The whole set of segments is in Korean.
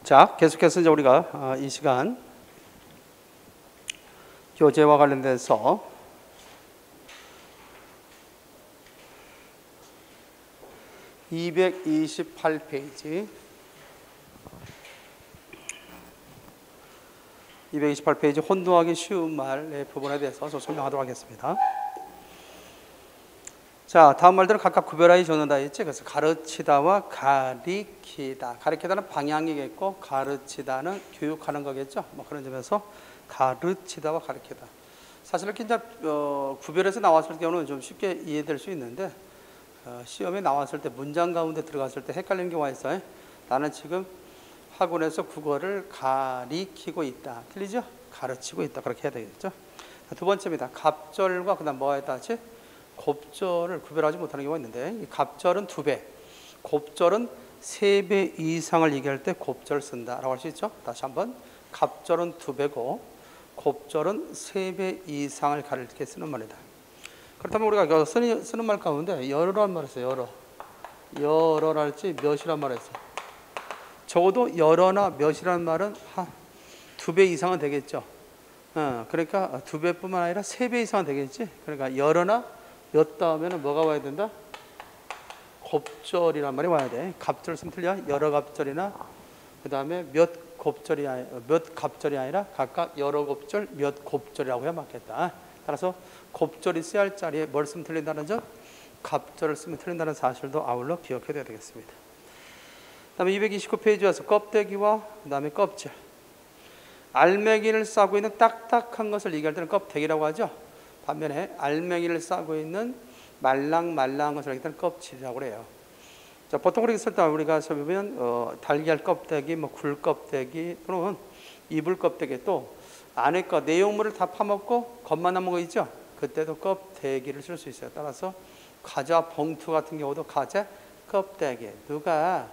자, 계속해서 이제 우리가 이 시간 교재와 관련돼서 (228페이지) 228페이지 혼동하기 쉬운 말의 부분에 대해서 좀 설명하도록 하겠습니다. 자, 다음 말들은 각각 구별하여 적는다 했지. 그래서 가르치다와 가리키다. 가리키다는 방향이겠고 가르치다는 교육하는 거겠죠. 뭐 그런 점에서 가르치다와 가리키다. 사실 이렇게 이제 구별해서 나왔을 경우는 좀 쉽게 이해될 수 있는데 시험에 나왔을 때 문장 가운데 들어갔을 때 헷갈리는 경우가 있어요. 나는 지금 학원에서 국어를 가리키고 있다. 틀리죠? 가르치고 있다. 그렇게 해야 되겠죠. 두 번째입니다. 갑절과 그다음 뭐가 있다 하지? 곱절을 구별하지 못하는 경우가 있는데, 이 갑절은 2배, 곱절은 3배 이상을 얘기할 때 곱절 쓴다라고 할 수 있죠. 다시 한번, 갑절은 2배고 곱절은 3배 이상을 가리켜 쓰는 말이다. 그렇다면 우리가 쓰는 말 가운데 여러란 말 했어요. 여러랄지 몇이란 말 했어요. 적어도 여러나 몇이란 말은 2배 이상은 되겠죠. 그러니까 2배뿐만 아니라 3배 이상은 되겠지. 그러니까 여러나 몇 다음에는 뭐가 와야 된다? 곱절이란 말이 와야 돼. 갑절 쓰면 틀려. 여러 갑절이나 그 다음에 몇 갑절이 아니라 각각 여러 곱절, 몇 곱절이라고 해야 맞겠다. 따라서 곱절이 써야 할 자리에 뭘 쓰면 틀린다는 점, 갑절을 쓰면 틀린다는 사실도 아울러 기억해둬야 되겠습니다. 그 다음에 229페이지 와서 껍데기와 그 다음에 껍질. 알맹이를 싸고 있는 딱딱한 것을 얘기할 때는 껍데기라고 하죠. 반면에 알맹이를 싸고 있는 말랑말랑한 것을 얘기할 때는 껍질이라고 해요. 자, 보통 그렇게 쓸 때 우리가 보면 달걀 껍데기, 뭐 굴 껍데기 또는 이불 껍데기, 또 안에 거 내용물을 다 파먹고 겉만 남은 거 있죠. 그때도 껍데기를 쓸 수 있어요. 따라서 과자 봉투 같은 경우도 과자 껍데기. 누가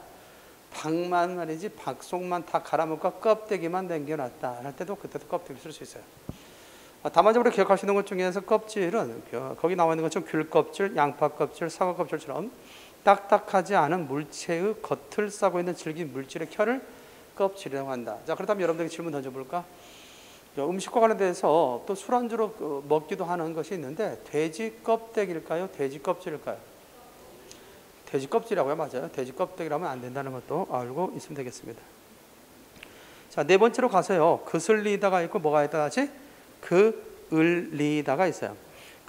박만 말이지 박속만 다 갈아먹고 껍데기만 남겨놨다 할 때도 그때도 껍데기 쓸 수 있어요. 다만적으로 기억하시는 것 중에서 껍질은 거기 나와 있는 것처럼 귤 껍질, 양파 껍질, 사과 껍질처럼 딱딱하지 않은 물체의 겉을 싸고 있는 질긴 물질의 켜를 껍질이라고 한다. 자, 그렇다면 여러분들에게 질문 던져볼까? 음식과 관련돼서 또 술안주로 먹기도 하는 것이 있는데 돼지 껍데기일까요? 돼지 껍질일까요? 돼지 껍질이라고요. 맞아요. 돼지 껍데기라면 안 된다는 것도 알고 있으면 되겠습니다. 자, 네 번째로 가서요. 그슬리다가 있고 뭐가 있다 하지? 그을리다가 있어요.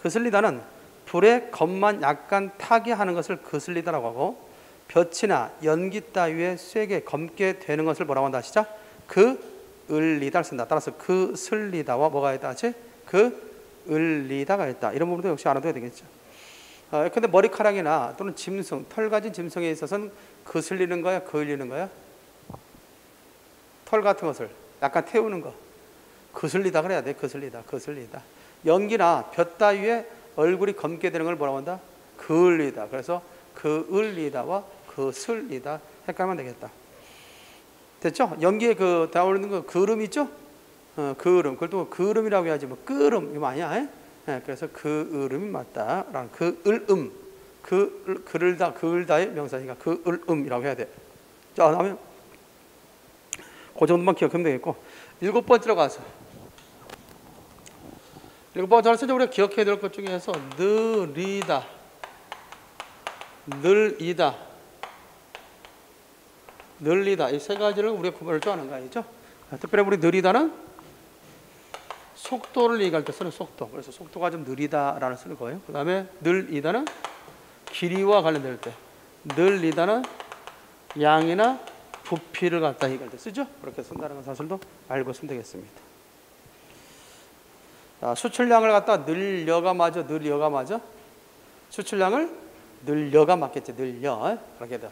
그슬리다는 불에 겉만 약간 타게 하는 것을 그슬리다라고 하고, 볕이나 연기 따위에 쇠게 검게 되는 것을 뭐라고 한다 하시죠? 그을리다를 쓴다. 따라서 그슬리다와 뭐가 있다 하지? 그을리다가 있다. 이런 부분도 역시 알아둬야 되겠죠. 근데 머리카락이나 또는 짐승, 털 가진 짐승에 있어서는 그슬리는 거야, 그을리는 거야? 털 같은 것을 약간 태우는 거. 그슬리다 그래야 돼. 그슬리다. 연기나 볕 따위에 얼굴이 검게 되는 걸 뭐라고 한다? 그을리다. 그래서 그을리다와 그슬리다 헷갈리면 되겠다. 됐죠? 연기에 나오는 거 그름 있죠? 그름. 그걸 또 그름이라고 해야지 뭐 끄름 이거 아니야? 그래서 그을음이 맞다라는 그을음. 그을다의 명사니까 그을음이라고 해야 돼. 자, 그다음에 그 정도만 기억하면 되겠고, 7번째로 가서 7번째로 우리가 기억해야 될 것 중에서 느리다, 늘리다 이 세 가지를 우리가 구별을 좀 하는 거 아니죠? 특별히 우리 느리다는 속도를 얘기할 때 쓰는 속도. 그래서 속도가 좀 느리다라는 쓰는 거예요. 그 다음에 늘리다는 길이와 관련될 때, 늘리다는 양이나 부피를 갖다 얘기할 때 쓰죠. 그렇게 쓴다는 사실도 알고 있으면 되겠습니다. 자, 수출량을 갖다 늘려가 맞아? 수출량을 늘려가 맞겠지. 늘려. 그렇게 돼.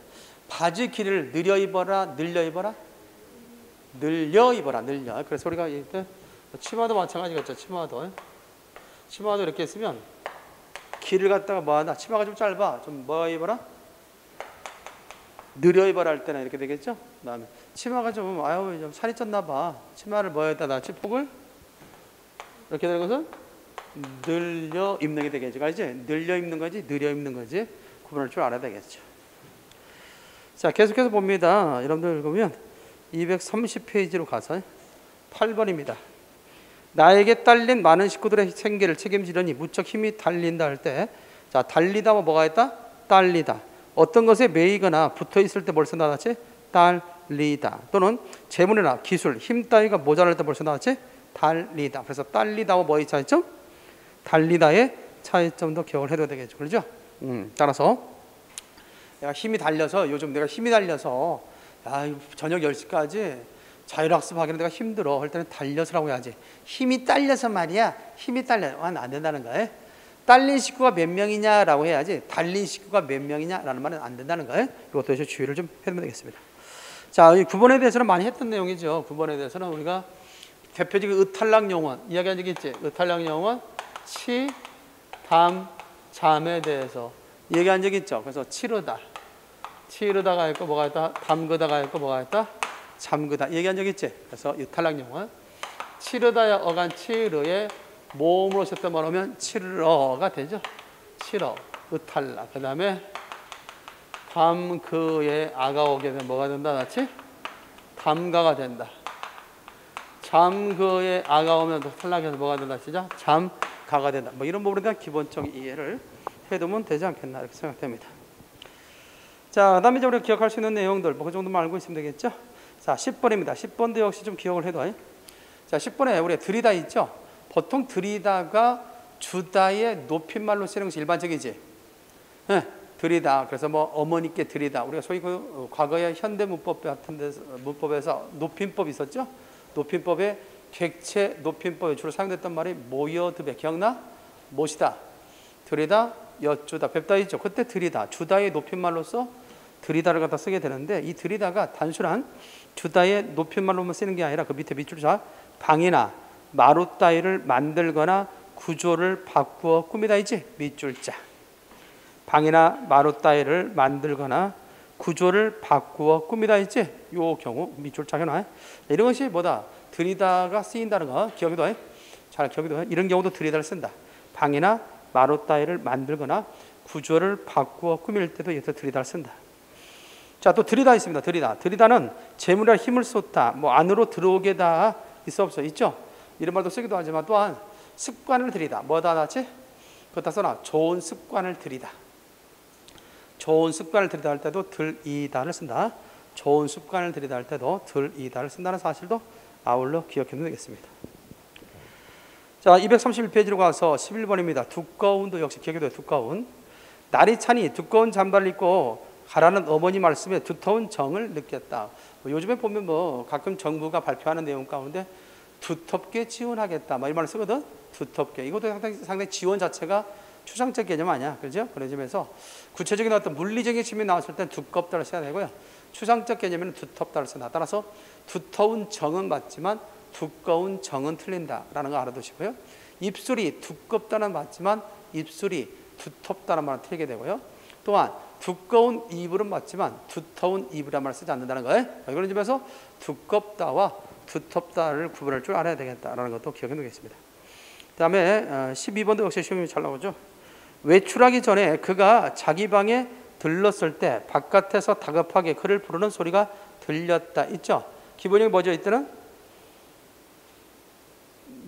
바지 길이를 늘려 입어라, 늘려 입어라? 늘려 입어라, 늘려. 그래서 우리가 이때 치마도 마찬가지겠죠. 치마도 이렇게 했으면 길을 갖다가 뭐 하나, 치마가 좀 짧아, 좀 뭐 입어라? 느려 입어라 할 때는 이렇게 되겠죠. 그다음에 치마가 좀 살이 쪘나 봐. 치마를 뭐에다 놨지? 폭을 이렇게 되는 것은 늘려 입는 게 되겠죠. 알지? 늘려 입는 거지, 느려 입는 거지. 구분할 줄 알아야 되겠죠. 자, 계속해서 봅니다. 여러분들 보면 230페이지로 가서 8번입니다. 나에게 딸린 많은 식구들의 생계를 책임지려니 무척 힘이 달린다 할 때, 자, 달리다와 뭐가 있다? 딸리다. 어떤 것에 매이거나 붙어 있을 때 벌써 나왔지? 딸리다. 또는 재물이나 기술, 힘 따위가 모자랄 때 벌써 나왔지? 달리다. 그래서 딸리다와 뭐의 차이점? 달리다의 차이점도 기억을 해둬야 되겠죠. 그렇죠? 따라서 내가 힘이 달려서, 요즘 내가 힘이 달려서 저녁 10시까지 자율학습 하기는 내가 힘들어 할 때는 달려서라고 해야지. 힘이 딸려서 말이야. 힘이 딸려. 안 된다는 거예요. 딸린 식구가 몇 명이냐라고 해야지 달린 식구가 몇 명이냐라는 말은 안 된다는 거예요. 이것도 이제 주의를 좀 해두면 되겠습니다. 자, 이 9번에 대해서는 많이 했던 내용이죠. 9번에 대해서는 우리가 대표적인 의탈락 용언 이야기한 적이 있지. 의탈락 용언 치, 담, 잠에 대해서 얘기한 적이 있죠. 그래서 치르다, 치르다가 있고 뭐가 있다? 담그다가 있고 뭐가 있다? 잠그다 얘기한 적 있지. 그래서 의탈락 용언 치르다야 어간 치르에 모음으로 썼던 말하면 치르어가 되죠. 치러, 의탈락. 그 다음에 담그에 아가 오게 되면 뭐가 된다? 같이 담가가 된다. 잠그에 아가 오면 탈락해서 뭐가 된다? 진짜 잠가가 된다. 뭐 이런 부분에 대한 기본적 이해를 해두면 되지 않겠나 이렇게 생각됩니다. 자, 그다음에 이제 우리가 기억할 수 있는 내용들 뭐 그 정도만 알고 있으면 되겠죠. 자, 10번입니다. 10번도 역시 좀 기억을 해둬요. 자, 10번에 우리가 들이다 있죠. 보통 들이다가 주다의 높임말로 쓰는 것이 일반적이지. 네, 들이다. 그래서 뭐 어머니께 들이다. 우리가 소위 그 과거의 현대 문법 같은 데서 문법에서 높임법이 있었죠. 높임법에 객체 높임법에 주로 사용됐던 말이 모여드베 기억나? 못이다, 들이다, 여쭈다, 뵙다 있죠. 그때 들이다, 주다의 높임말로서 들이다를 갖다 쓰게 되는데 이 들이다가 단순한 주다의 높임말로만 쓰는 게 아니라 그 밑에 밑줄 자 방이나 마루 따위를 만들거나 구조를 바꾸어 꾸미다 있지. 밑줄자 방이나 마루 따위를 만들거나 구조를 바꾸어 꾸미다 있지. 요 경우 밑줄자 해놔. 이런 것이 뭐다? 들이다가 쓰인다는 거 기억해둬. 잘 기억해둬. 이런 경우도 들이다를 쓴다. 방이나 마루 따위를 만들거나 구조를 바꾸어 꾸밀 때도 여기서 들이다를 쓴다. 자, 또 들이다 있습니다. 들이다는 재물이나 힘을 쏟다, 뭐 안으로 들어오게다 있어 없어 있죠. 이런 말도 쓰기도 하지만 또한 습관을 들이다. 뭐다 낫지? 그렇다 써놔. 좋은 습관을 들이다. 좋은 습관을 들이다 할 때도 들이다를 쓴다. 좋은 습관을 들이다 할 때도 들이다를 쓴다는 사실도 아울러 기억해두면 되겠습니다. 자, 231페이지로 가서 11번입니다. 두꺼운도 역시 기억해둬요. 두꺼운. 날이 차니 두꺼운 잠바를 입고 가라는 어머니 말씀에 두터운 정을 느꼈다. 요즘에 보면 뭐 가끔 정부가 발표하는 내용 가운데 두텁게 지원하겠다 이 말을 쓰거든. 두텁게. 이것도 상당히 지원 자체가 추상적 개념 아니야. 그렇죠? 그런 점에서 구체적인 어떤 물리적인 측면이 나왔을 때 두껍다를 써야 되고요. 추상적 개념에는 두텁다를 쓴다. 따라서 두터운 정은 맞지만 두꺼운 정은 틀린다라는 거 알아두시고요. 입술이 두껍다는 맞지만 입술이 두텁다는 말은 틀리게 되고요. 또한 두꺼운 이불은 맞지만 두터운 이불이라는 말을 쓰지 않는다는 거예요. 그런 점에서 두껍다와 두텁다를 구분할 줄 알아야 되겠다라는 것도 기억해 두겠습니다. 그 다음에 12번도 역시 시험이 잘 나오죠. 외출하기 전에 그가 자기 방에 들렀을 때 바깥에서 다급하게 그를 부르는 소리가 들렸다 있죠. 기본형이 뭐죠? 이때는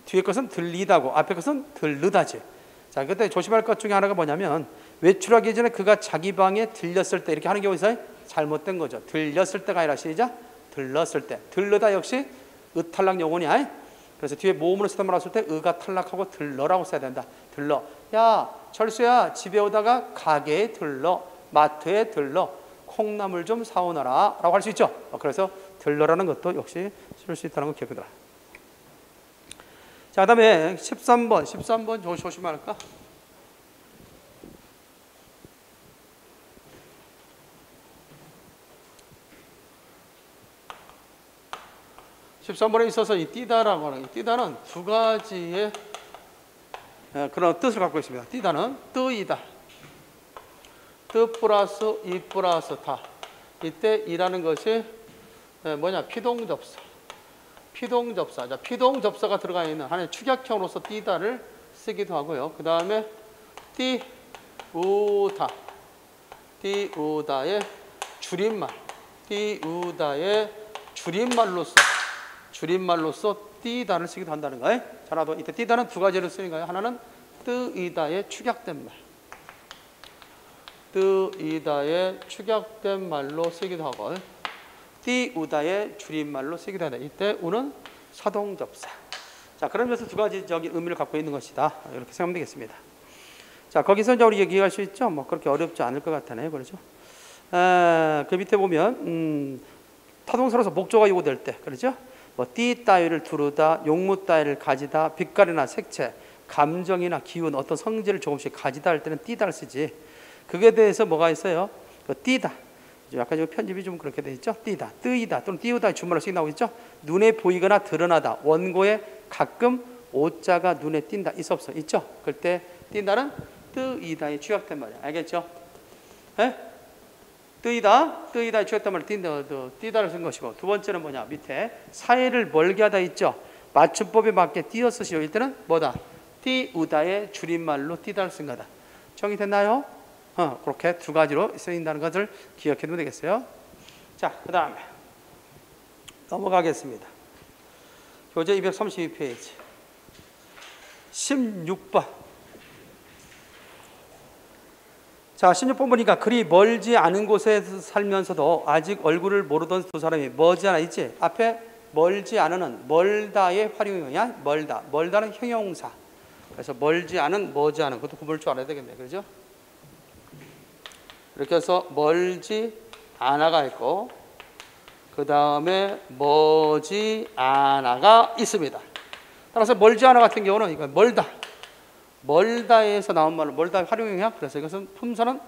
뒤에 것은 들리다고 앞에 것은 들르다지. 자, 그때 조심할 것 중에 하나가 뭐냐면 외출하기 전에 그가 자기 방에 들렸을 때 이렇게 하는 경우 있어요. 잘못된 거죠. 들렸을 때가 아니라 시작 들렀을 때. 들르다 역시 의탈락 용언이야. 그래서 뒤에 모음으로 쓰던 말 했을 때 의가 탈락하고 들러라고 써야 된다. 들러. 야, 철수야, 집에 오다가 가게에 들러, 마트에 들러, 콩나물 좀 사오너라 라고 할 수 있죠. 그래서 들러라는 것도 역시 쓸 수 있다는 거 기억해둬라. 자, 그 다음에 13번 조심할까? 13번에 있어서 이 띠다라고 하는 이 띠다는 두 가지의 그런 뜻을 갖고 있습니다. 띠다는 뜨이다. 뜨 플러스 이 플러스 다. 이때 이라는 것이 뭐냐? 피동접사. 피동접사. 자, 피동접사가 들어가 있는 하나의 축약형으로서 띠다를 쓰기도 하고요. 그 다음에 띠우다. 띠우다의 줄임말. 띠우다의 줄임말로써 띠다를 쓰기도 한다는 거예요. 자, 나도 이때 띠다는 두 가지로 쓰는 거예요. 하나는 뜨이다의 축약된 말. 뜨이다의 축약된 말로 쓰기도 하고, 띠우다의 줄임말로 쓰기도 한다. 이때 우는 사동접사. 자, 그러면서 두 가지적인 의미를 갖고 있는 것이다. 이렇게 생각하면 되겠습니다. 자, 거기서 이제 우리 얘기할 수 있죠. 뭐 그렇게 어렵지 않을 것 같아요. 그렇죠? 그 밑에 보면 타동사로서 목조가 요구될 때, 그렇죠? 뭐 띠 따위를 두르다, 용무 따위를 가지다, 빛깔이나 색채, 감정이나 기운, 어떤 성질을 조금씩 가지다 할 때는 띠다를 쓰지. 그게 대해서 뭐가 있어요? 띠다. 약간 이 편집이 좀 그렇게 돼 있죠. 띠다, 뜨이다 또는 띄우다 주말로 쓰기 나오고 있죠. 눈에 보이거나 드러나다. 원고에 가끔 오자가 눈에 띈다. 있어 없어? 있죠. 그럴 때 띈다는 뜨이다에 취약된 말이야. 알겠죠? 에? 뜨이다에 취약된 말을 띄다를 쓴 것이고, 두 번째는 뭐냐? 밑에 사이를 멀게 하다 있죠. 맞춤법에 맞게 띄어 쓰시오. 이때는 뭐다? 띄우다의 줄임말로 띄다를 쓴 거다. 정리됐나요? 그렇게 두 가지로 쓰인다는 것을 기억해 두면 되겠어요. 자, 그 다음에 넘어가겠습니다. 교재 232페이지 16번. 자, 16번 보니까 그리 멀지 않은 곳에 살면서도 아직 얼굴을 모르던 두 사람이 머지않아 있지. 앞에 멀지 않은은 멀다의 활용이야. 멀다는 형용사. 그래서 멀지 않은, 머지않은, 그것도 구분할 줄 알아야 되겠네. 그렇죠? 이렇게 해서 멀지 않아가 있고, 그 다음에 머지않아가 있습니다. 따라서 멀지 않아 같은 경우는 이건 멀다에서 나온 말로 멀다 활용형이야. 그래서 이것은 품사는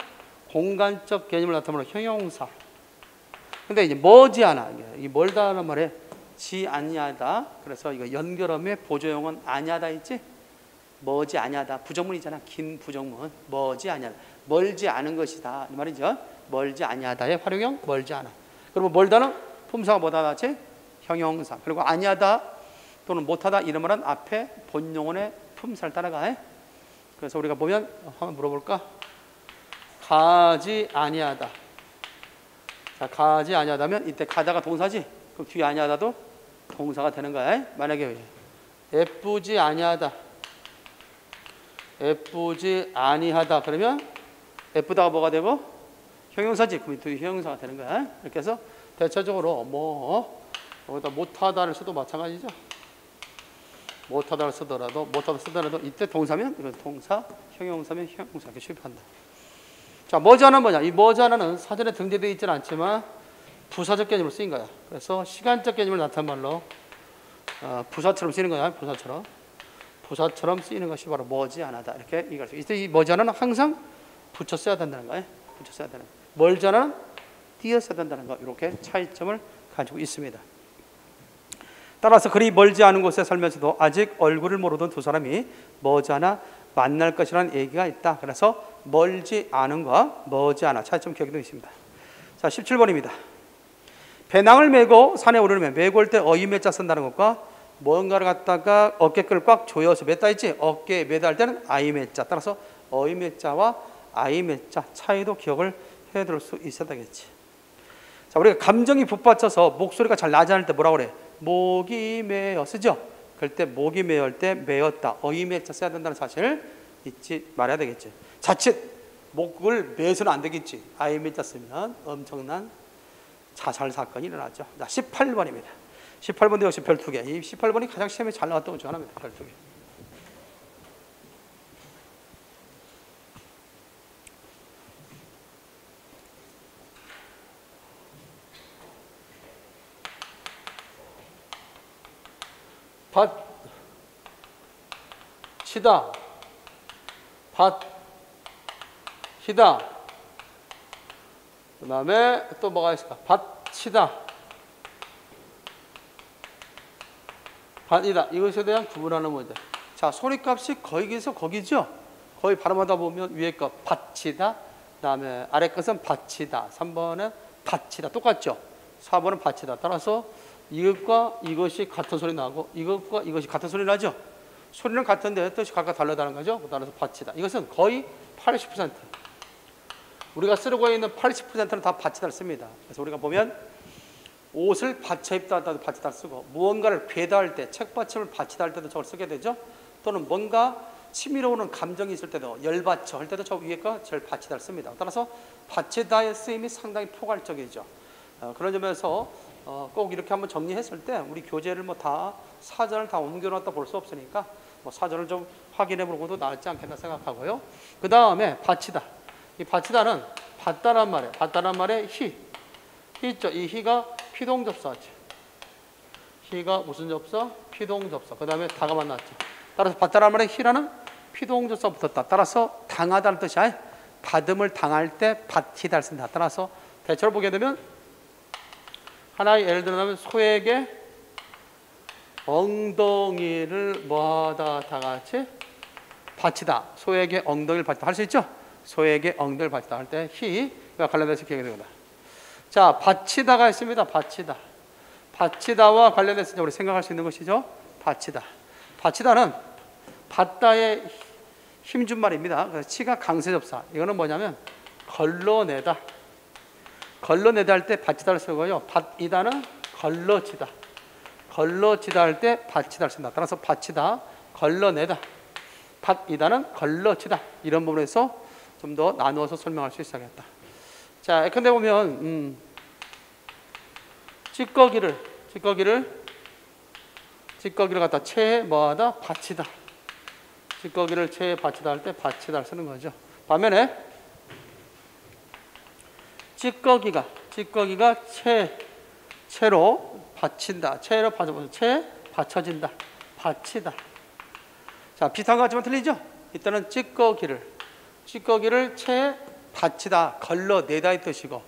공간적 개념을 나타내는 형용사. 근데 이제 머지않아, 이 멀다는 말에 지 아니하다. 그래서 이거 연결음의 보조형은 아니하다 있지. 머지 아니하다 부정문이잖아. 긴 부정문. 머지 아니하다. 멀지 않은 것이다 이 말이죠. 멀지 아니하다의 활용형 멀지 않아. 그리고 멀다는 품사가 뭐다 같이 형용사. 그리고 아니하다 또는 못하다 이런 말은 앞에 본용어의 품사를 따라가. 그래서 우리가 보면 한번 물어볼까? 가지 아니하다. 자, 가지 아니하다면 이때 가다가 동사지. 그럼 뒤에 아니하다도 동사가 되는 거야. 만약에 예쁘지 아니하다, 예쁘지 아니하다 그러면 예쁘다가 뭐가 되고 형용사지. 그럼 뒤에 형용사가 되는 거야. 이렇게 해서 대체적으로 여기다 못하다를 써도 마찬가지죠. 못하다를 쓰더라도 이때 동사면 이건 동사, 형용사면 형용사 이렇게 취급한다. 자, 머지않아는 뭐냐? 이 머지않아는 사전에 등재되어 있지는 않지만 부사적 개념으로 쓰인 거야. 그래서 시간적 개념을 나타낸 말로 부사처럼 쓰이는 거야. 부사처럼 쓰이는 것이 바로 머지않아다. 이렇게 얘기할 수 있어요. 이때 이 머지않아는 항상 붙여 써야 된다는 거예요. 붙여 써야 되는 거. 멀지않아는 띄어 써야 된다는 거. 이렇게 차이점을 가지고 있습니다. 따라서 그리 멀지 않은 곳에 살면서도 아직 얼굴을 모르던 두 사람이 머지않아 만날 것이라는 얘기가 있다. 그래서 멀지 않은과 머지않아 차이점 기억이 되어 있습니다. 자, 17번입니다. 배낭을 메고 산에 오르면 메고 올 때 어이매자 쓴다는 것과 뭔가를 갖다가 어깨끈을 꽉 조여서 맸다 있지. 어깨에 매다 할 때는 아이매자. 따라서 어이매자와 아이매자 차이도 기억을 해둘 수 있어야 되겠지. 자, 우리가 감정이 북받쳐서 목소리가 잘 나지 않을 때 뭐라고 그래? 목이 메어 쓰죠. 그럴 때 목이 메어할 때 메었다. 어이매자 써야 된다는 사실을 잊지 말아야 되겠지. 자칫 목을 메서는 안 되겠지. 아이매자 쓰면 엄청난 자살 사건이 일어나죠. 자, 18번입니다. 18번도 역시 별 2개. 이 18번이 가장 시험에 잘 나왔던 것 중 하나입니다. 별 2개. 밭치다, 밭히다. 그 다음에 또 뭐가 있을까? 밭치다, 밭이다. 이것에 대한 구분하는 문제. 자, 소리값이 거기서 거기죠. 거의 발음하다 보면 위에 거 밭치다, 그 다음에 아래 것은 밭치다. 3번은 밭치다. 똑같죠. 4번은 밭치다. 따라서 이것과 이것이 같은 소리 나고 이것과 이것이 같은 소리 나죠. 소리는 같은데 뜻이 각각 다르다는 거죠. 따라서 밭치다. 이것은 거의 80%. 우리가 쓰고 있는 80%는 다 밭치다를 씁니다. 그래서 우리가 보면 옷을 받쳐 입다 할 때도 받치다 쓰고, 무언가를 괴다 할 때, 책받침을 받치다 할 때도 저걸 쓰게 되죠. 또는 뭔가 치밀어 오는 감정이 있을 때도, 열받쳐 할 때도 저 위에 거 저를 받치다를 씁니다. 따라서 받치다의 쓰임이 상당히 포괄적이죠. 그런 점에서 꼭 이렇게 한번 정리했을 때 우리 교재를 뭐 다 사전을 다 옮겨놨다 볼 수 없으니까 뭐 사전을 좀 확인해 보고도 낫지 않겠나 생각하고요. 그 다음에 받치다. 이 받치다는 받다란 말에, 받다란 말에 히 있죠. 이 히가 피동접사죠. 히가 무슨 접사? 피동접사. 그 다음에 다가 만났죠. 따라서 받다란 말에 히라는 피동접사 붙었다. 따라서 당하다는 뜻이 아니라 받음을 당할 때 받히다를 쓴다. 따라서 대체로 보게 되면 하나의 예를 들면 소에게 엉덩이를 뭐하다 다 같이 받치다. 소에게 엉덩이를 받치다 할 수 있죠? 소에게 엉덩이를 받치다 할 때 히가 관련돼서 기억이 됩니다. 자, 받치다가 있습니다. 받치다. 받치다와 관련돼서 우리 생각할 수 있는 것이죠. 받치다. 받치다는 받다의 힘준 말입니다. 그래서 치가 강세접사. 이거는 뭐냐면 걸러내다. 걸러내다 할 때 받치다를 쓰고요. 받이다는 걸러치다. 걸러치다 할 때 받치다를 쓴다. 따라서 받치다, 걸러내다. 받이다는 걸러치다. 이런 부분에서 좀 더 나누어서 설명할 수 있어야겠다. 자, 예컨대 보면 찌꺼기를 갖다 체에 뭐하다? 받치다. 찌꺼기를 체에 받치다 할 때 받치다를 쓰는 거죠. 반면에 찌꺼기가 체로 받친다. 체로 받쳐진다. 받치다. 자, 비슷한 것 같지만 틀리죠? 일단은 찌꺼기를 체에 받치다, 걸러내다의 뜻이고,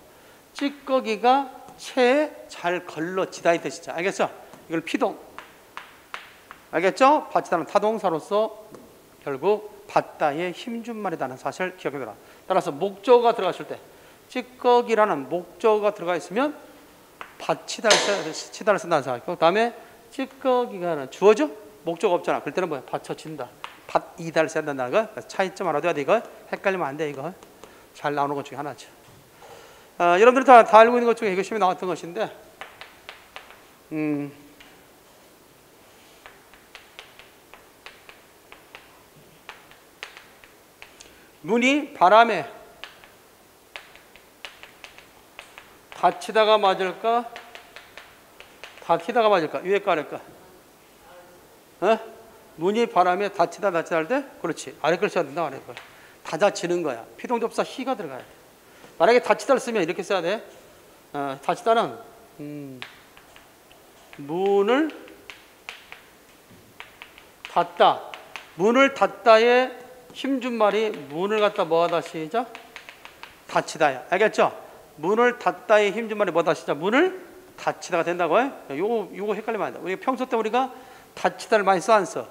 찌꺼기가 체에 잘 걸러지다의 뜻이죠. 알겠죠? 이걸 피동. 알겠죠? 받치다는 타동사로서 결국 받다의 힘준 말이라는 사실을 기억해둬라. 따라서 목적어가 들어갔을 때 찌꺼기라는 목적어가 들어가 있으면 받치다를 쓴다는 사실이고, 그 다음에 찌꺼기가 주어죠? 목적어 없잖아. 그럴 때는 뭐야? 받쳐진다. 받이다를 써야 된다는 거. 차이점 알아둬야 돼. 이거 헷갈리면 안 돼. 이거 잘 나오는 것 중에 하나죠. 여러분들이 다 알고 있는 것 중에 이거 시험에 나왔던 것인데, 문이 바람에 닫히다가 맞을까? 닫히다가 맞을까? 위에 거 아래 거? 문이 바람에 닫히다 할 때? 그렇지. 아래 걸 써야 된다. 아래 걸. 닫아지는 거야. 피동접사 히가 들어가야 돼. 만약에 닫히다를 쓰면 이렇게 써야 돼. 닫히다는 문을 닫다. 문을 닫다의 힘준 말이 문을 갖다 뭐하다 시작? 닫히다야. 알겠죠? 문을 닫다의 힘준 말이 뭐다 시작? 문을 닫히다가 된다고요? 요거 헷갈리면 안 돼. 우리 평소 때 우리가 닫히다를 많이 써 안 써?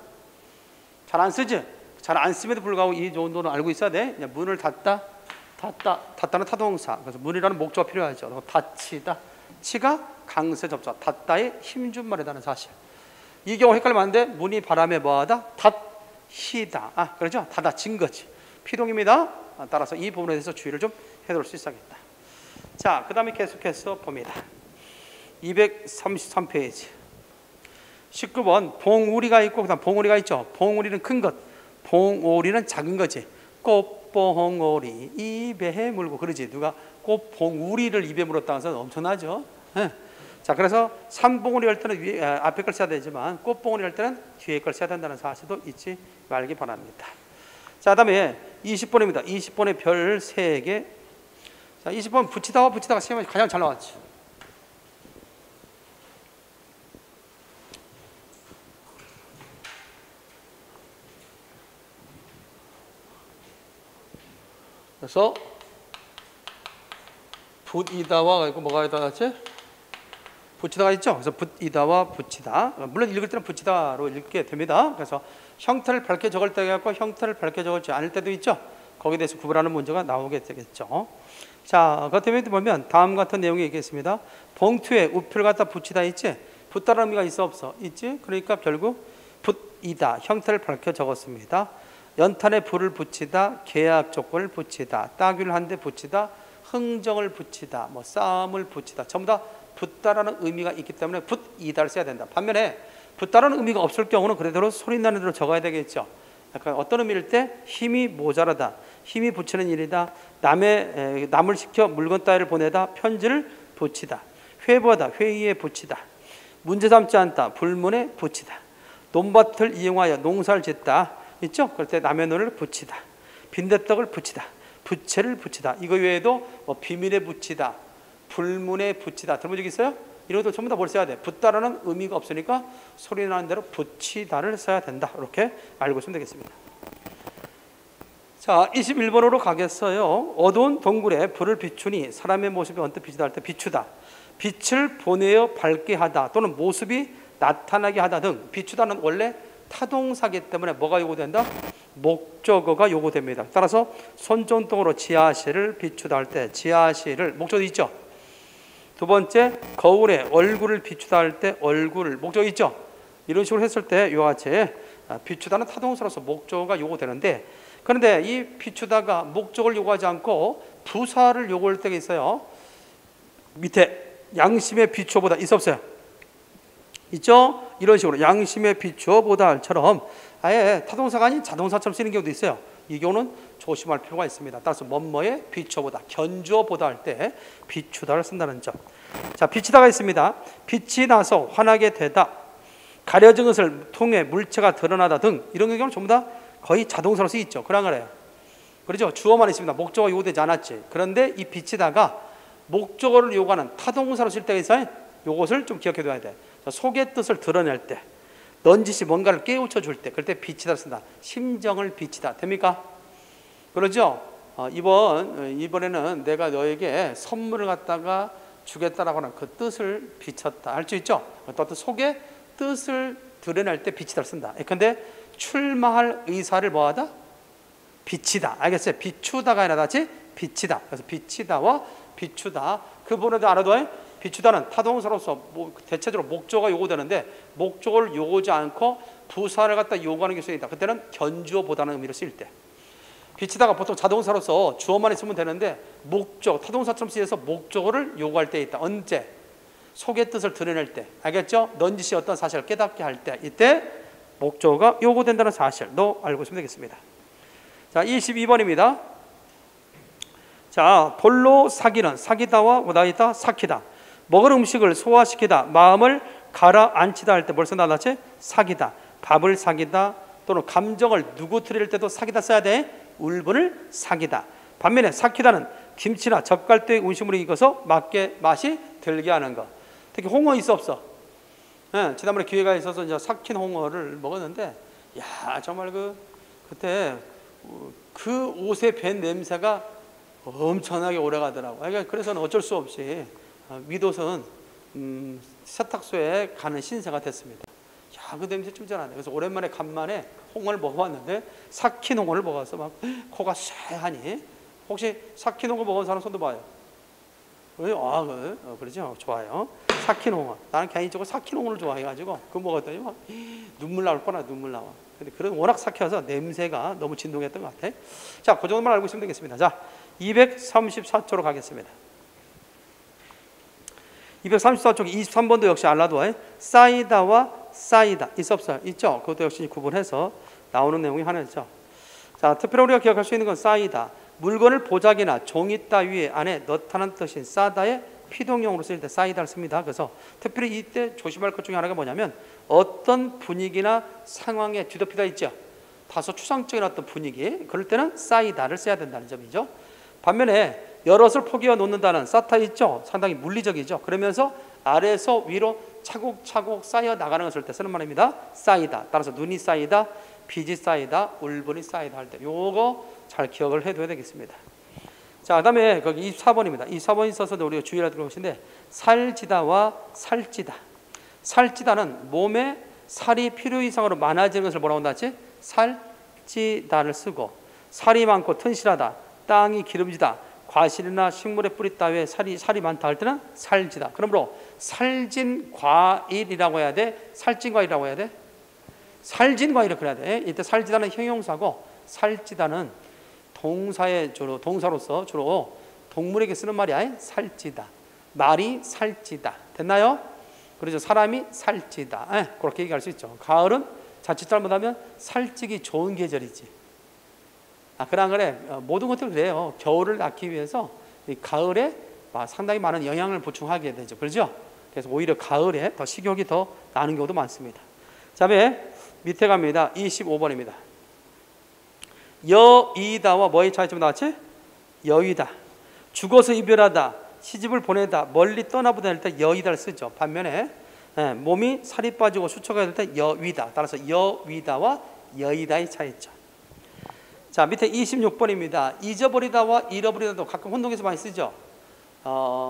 잘 안 쓰지? 잘 안 쓰면도 불구하고 이 정도는 알고 있어야 돼. 문을 닫다는 타동사. 그래서 문이라는 목적어가 필요하죠. 닫히다. 치가 강세 접사. 닫다의 힘준 말이라는 사실. 이 경우 헷갈리면 안 돼. 문이 바람에 뭐하다? 닫히다. 그렇죠? 닫아진 거지. 피동입니다. 따라서 이 부분에 대해서 주의를 좀 해둘 수 있어야겠다. 자, 그 다음에 계속해서 봅니다. 233페이지. 19번 봉우리가 있고 그 다음 봉우리가 있죠. 봉우리는 큰 것, 봉오리는 작은 거지. 꽃봉오리 입에 물고 그러지. 누가 꽃봉우리를 입에 물었다고 해서 엄청나죠. 자, 그래서 삼봉우리 할 때는 위에, 앞에 걸 써야 되지만 꽃봉우리 할 때는 뒤에 걸 써야 된다는 사실도 잊지 말기 바랍니다. 자, 그 다음에 20번입니다. 20번의 별 3개. 자, 20번 붙이다가 시험에 가장 잘 나왔지. 그래서 붙이다와 있고 뭐가 있다 같이? 붙이다가 있죠. 그래서 붙이다와 붙이다. 물론 읽을 때는 붙이다로 읽게 됩니다. 그래서 형태를 밝게 적을 때 갖고 형태를 밝게 적을지 않을 때도 있죠. 거기에 대해서 구분하는 문제가 나오게 되겠죠. 자, 그렇다면 보면 다음 같은 내용이 있겠습니다. 봉투에 우표를 갖다 붙이다 있지? 붙다라는 의미가 있어 없어? 있지? 그러니까 결국 붙이다 형태를 밝혀 적었습니다. 연탄에 불을 붙이다, 계약 조건을 붙이다, 따귀를 한 대 붙이다, 흥정을 붙이다, 뭐 싸움을 붙이다, 전부 다 붙다라는 의미가 있기 때문에 붙이다를 써야 된다. 반면에 붙다라는 의미가 없을 경우는 그래도 소리 나는 대로 적어야 되겠죠. 약간 어떤 의미일 때 힘이 모자라다, 힘이 붙이는 일이다, 남을 시켜 물건 따위를 보내다, 편지를 붙이다, 회부하다, 회의에 붙이다, 문제 삼지 않다, 불문에 붙이다, 논밭을 이용하여 농사를 짓다 있죠. 그럴 때 남의 논을 붙이다, 빈대떡을 붙이다, 부채를 붙이다. 이거 외에도 뭐 비밀에 붙이다, 불문에 붙이다 들어본 적 있어요? 이런 것도 전부 다 뭘 써야 돼? 붙다라는 의미가 없으니까 소리 나는 대로 붙이다를 써야 된다. 이렇게 알고 있으면 되겠습니다. 자, 21번으로 가겠어요. 어두운 동굴에 불을 비추니 사람의 모습이 언뜻 비치다 할 때 비추다, 빛을 보내어 밝게 하다 또는 모습이 나타나게 하다 등. 비추다는 원래 타동사기 때문에 뭐가 요구된다? 목적어가 요구됩니다. 따라서 손전등으로 지하실을 비추다 할 때 지하실을 목적어 있죠. 두 번째, 거울에 얼굴을 비추다 할 때 얼굴을 목적어 있죠. 이런 식으로 했을 때 이와 같이 비추다는 타동사로서 목적어가 요구되는데, 그런데 이 비추다가 목적을 요구하지 않고 부사를 요구할 때가 있어요. 밑에 양심에 비추어보다 있어 없어요? 있죠? 이런 식으로 양심에 비추어보다처럼 아예 타동사가 아닌 자동사처럼 쓰는 경우도 있어요. 이 경우는 조심할 필요가 있습니다. 따라서 뭐뭐에 비추어보다, 견주어보다 할 때 비추다를 쓴다는 점. 자, 비치다가 있습니다. 빛이 나서 환하게 되다, 가려진 것을 통해 물체가 드러나다 등. 이런 경우는 전부 다 거의 자동사로 쓰이죠. 그런 거래요. 그렇죠? 주어만 있습니다. 목적어가 요구되지 않았지. 그런데 이 비치다가 목적어를 요구하는 타동사로 쓸 때가 있어요. 요것을 좀 기억해 둬야 돼. 속의 뜻을 드러낼 때, 넌지시 뭔가를 깨우쳐 줄 때, 그럴 때 비치다 쓴다. 심정을 비치다. 됩니까? 그러죠? 이번에는 내가 너에게 선물을 갖다가 주겠다라고 하는 그 뜻을 비쳤다. 할 수 있죠? 어떤 속의 뜻을 드러낼 때 비치다를 쓴다. 근데 출마할 의사를 뭐하다? 비치다. 알겠어요? 비추다가 아니라 같이 비치다. 그래서 비치다와 비추다. 그 부분에도 알아둬요. 비추다는 타동사로서 대체적으로 목적어가 요구되는데 목적어를 요구하지 않고 부사를 갖다 요구하는 게 쓰인다. 그때는 견주어보다는 의미로 쓰일 때. 비치다가 보통 자동사로서 주어만 있으면 되는데 목적, 타동사처럼 쓰여서 목적어를 요구할 때 있다. 언제? 속의 뜻을 드러낼 때. 알겠죠? 넌지시 어떤 사실을 깨닫게 할 때, 이때 목적어가 요구된다는 사실도 알고 있으면 되겠습니다. 자, 22번입니다. 자, 돌로 사기는 사기다와 뭐다이다? 삭히다. 먹을 음식을 소화시키다, 마음을 가라앉히다 할 때 뭘 쓴다 하지? 사기다. 밥을 사기다 또는 감정을 누구트릴 때도 사기다 써야 돼. 울분을 사기다. 반면에 삭히다는 김치나 젓갈대의 운심으로 익어서 맛이 들게 하는 거. 특히 홍어 있어 없어? 네, 지난번에 기회가 있어서 이제 삭힌 홍어를 먹었는데, 야 정말 그때 그 옷에 밴 냄새가 엄청나게 오래 가더라고. 그래서 어쩔 수 없이 윗옷은 세탁소에 가는 신세가 됐습니다. 야, 그 냄새 좀 잘하네. 그래서 오랜만에 간만에 홍어를 먹어봤는데 삭힌 홍어를 먹어서 막 코가 쎄하니. 혹시 삭힌 홍어 먹은 사람 손도 봐요. 그러죠. 좋아요. 삭힌 홍어. 나는 개인적으로 삭힌 홍어를 좋아해가지고 그거 먹었더니 막 눈물 나올 뻔하 눈물 나와. 근데 그런 워낙 삭혀서 냄새가 너무 진동했던 것 같아. 자, 그 정도만 알고 있으면 되겠습니다. 자, 234초로 가겠습니다. 234쪽 23번도 역시 알라도아에 쌓이다와 쌓이다 있어 없어요? 있죠? 그것도 역시 구분해서 나오는 내용이 하나죠. 자, 특별히 우리가 기억할 수 있는 건 쌓이다. 물건을 보자기나 종이 따위에 안에 넣다는 뜻인 싸다의 피동형으로 쓸 때 쌓이다를 씁니다. 그래서 특별히 이때 조심할 것 중에 하나가 뭐냐면 어떤 분위기나 상황에 뒤덮이다 있죠. 다소 추상적인 어떤 분위기, 그럴 때는 쌓이다를 써야 된다는 점이죠. 반면에 여럿을 포개어 놓는다는 쌓다 있죠. 상당히 물리적이죠. 그러면서 아래에서 위로 차곡차곡 쌓여 나가는 것을 때 쓰는 말입니다. 쌓이다. 따라서 눈이 쌓이다, 빚이 쌓이다, 울분이 쌓이다 할 때 요거 잘 기억을 해둬야 되겠습니다. 자, 그다음에 거기 24번입니다. 24번 있어서도 우리가 주의해야 될 것인데 살지다와 살찌다. 살찌다는 몸에 살이 필요 이상으로 많아지는 것을 뭐라고 한다지? 살찌다를 쓰고, 살이 많고 튼실하다, 땅이 기름지다, 과실이나 식물의 뿌리 따위에 살이 많다 할 때는 살지다. 그러므로 살진 과일이라고 해야 돼? 살찐 과일이라고 해야 돼? 살진 과일을 그래야 돼. 이때 살지다는 형용사고 살찌다는 동사로서 주로 동물에게 쓰는 말이야. 살찌다. 말이 살찌다. 됐나요? 그렇죠. 사람이 살찌다. 그렇게 얘기할 수 있죠. 가을은 자칫 잘못하면 살찌기 좋은 계절이지. 그래 안 그래? 모든 것들 그래요. 겨울을 낳기 위해서 이 가을에 상당히 많은 영양을 보충하게 되죠. 그렇죠? 그래서 오히려 가을에 더 식욕이 더 나는 경우도 많습니다. 자, 밑에 갑니다. 25번입니다. 여이다와 뭐의 차이점 나왔지? 여이다. 죽어서 이별하다, 시집을 보내다, 멀리 떠나보다 할 때 여이다를 쓰죠. 반면에 몸이 살이 빠지고 수초가 될 때 여위다. 따라서 여위다와 여이다의 차이점. 자, 밑에 26번입니다. 잊어버리다와 잃어버리다도 가끔 혼동해서 많이 쓰죠.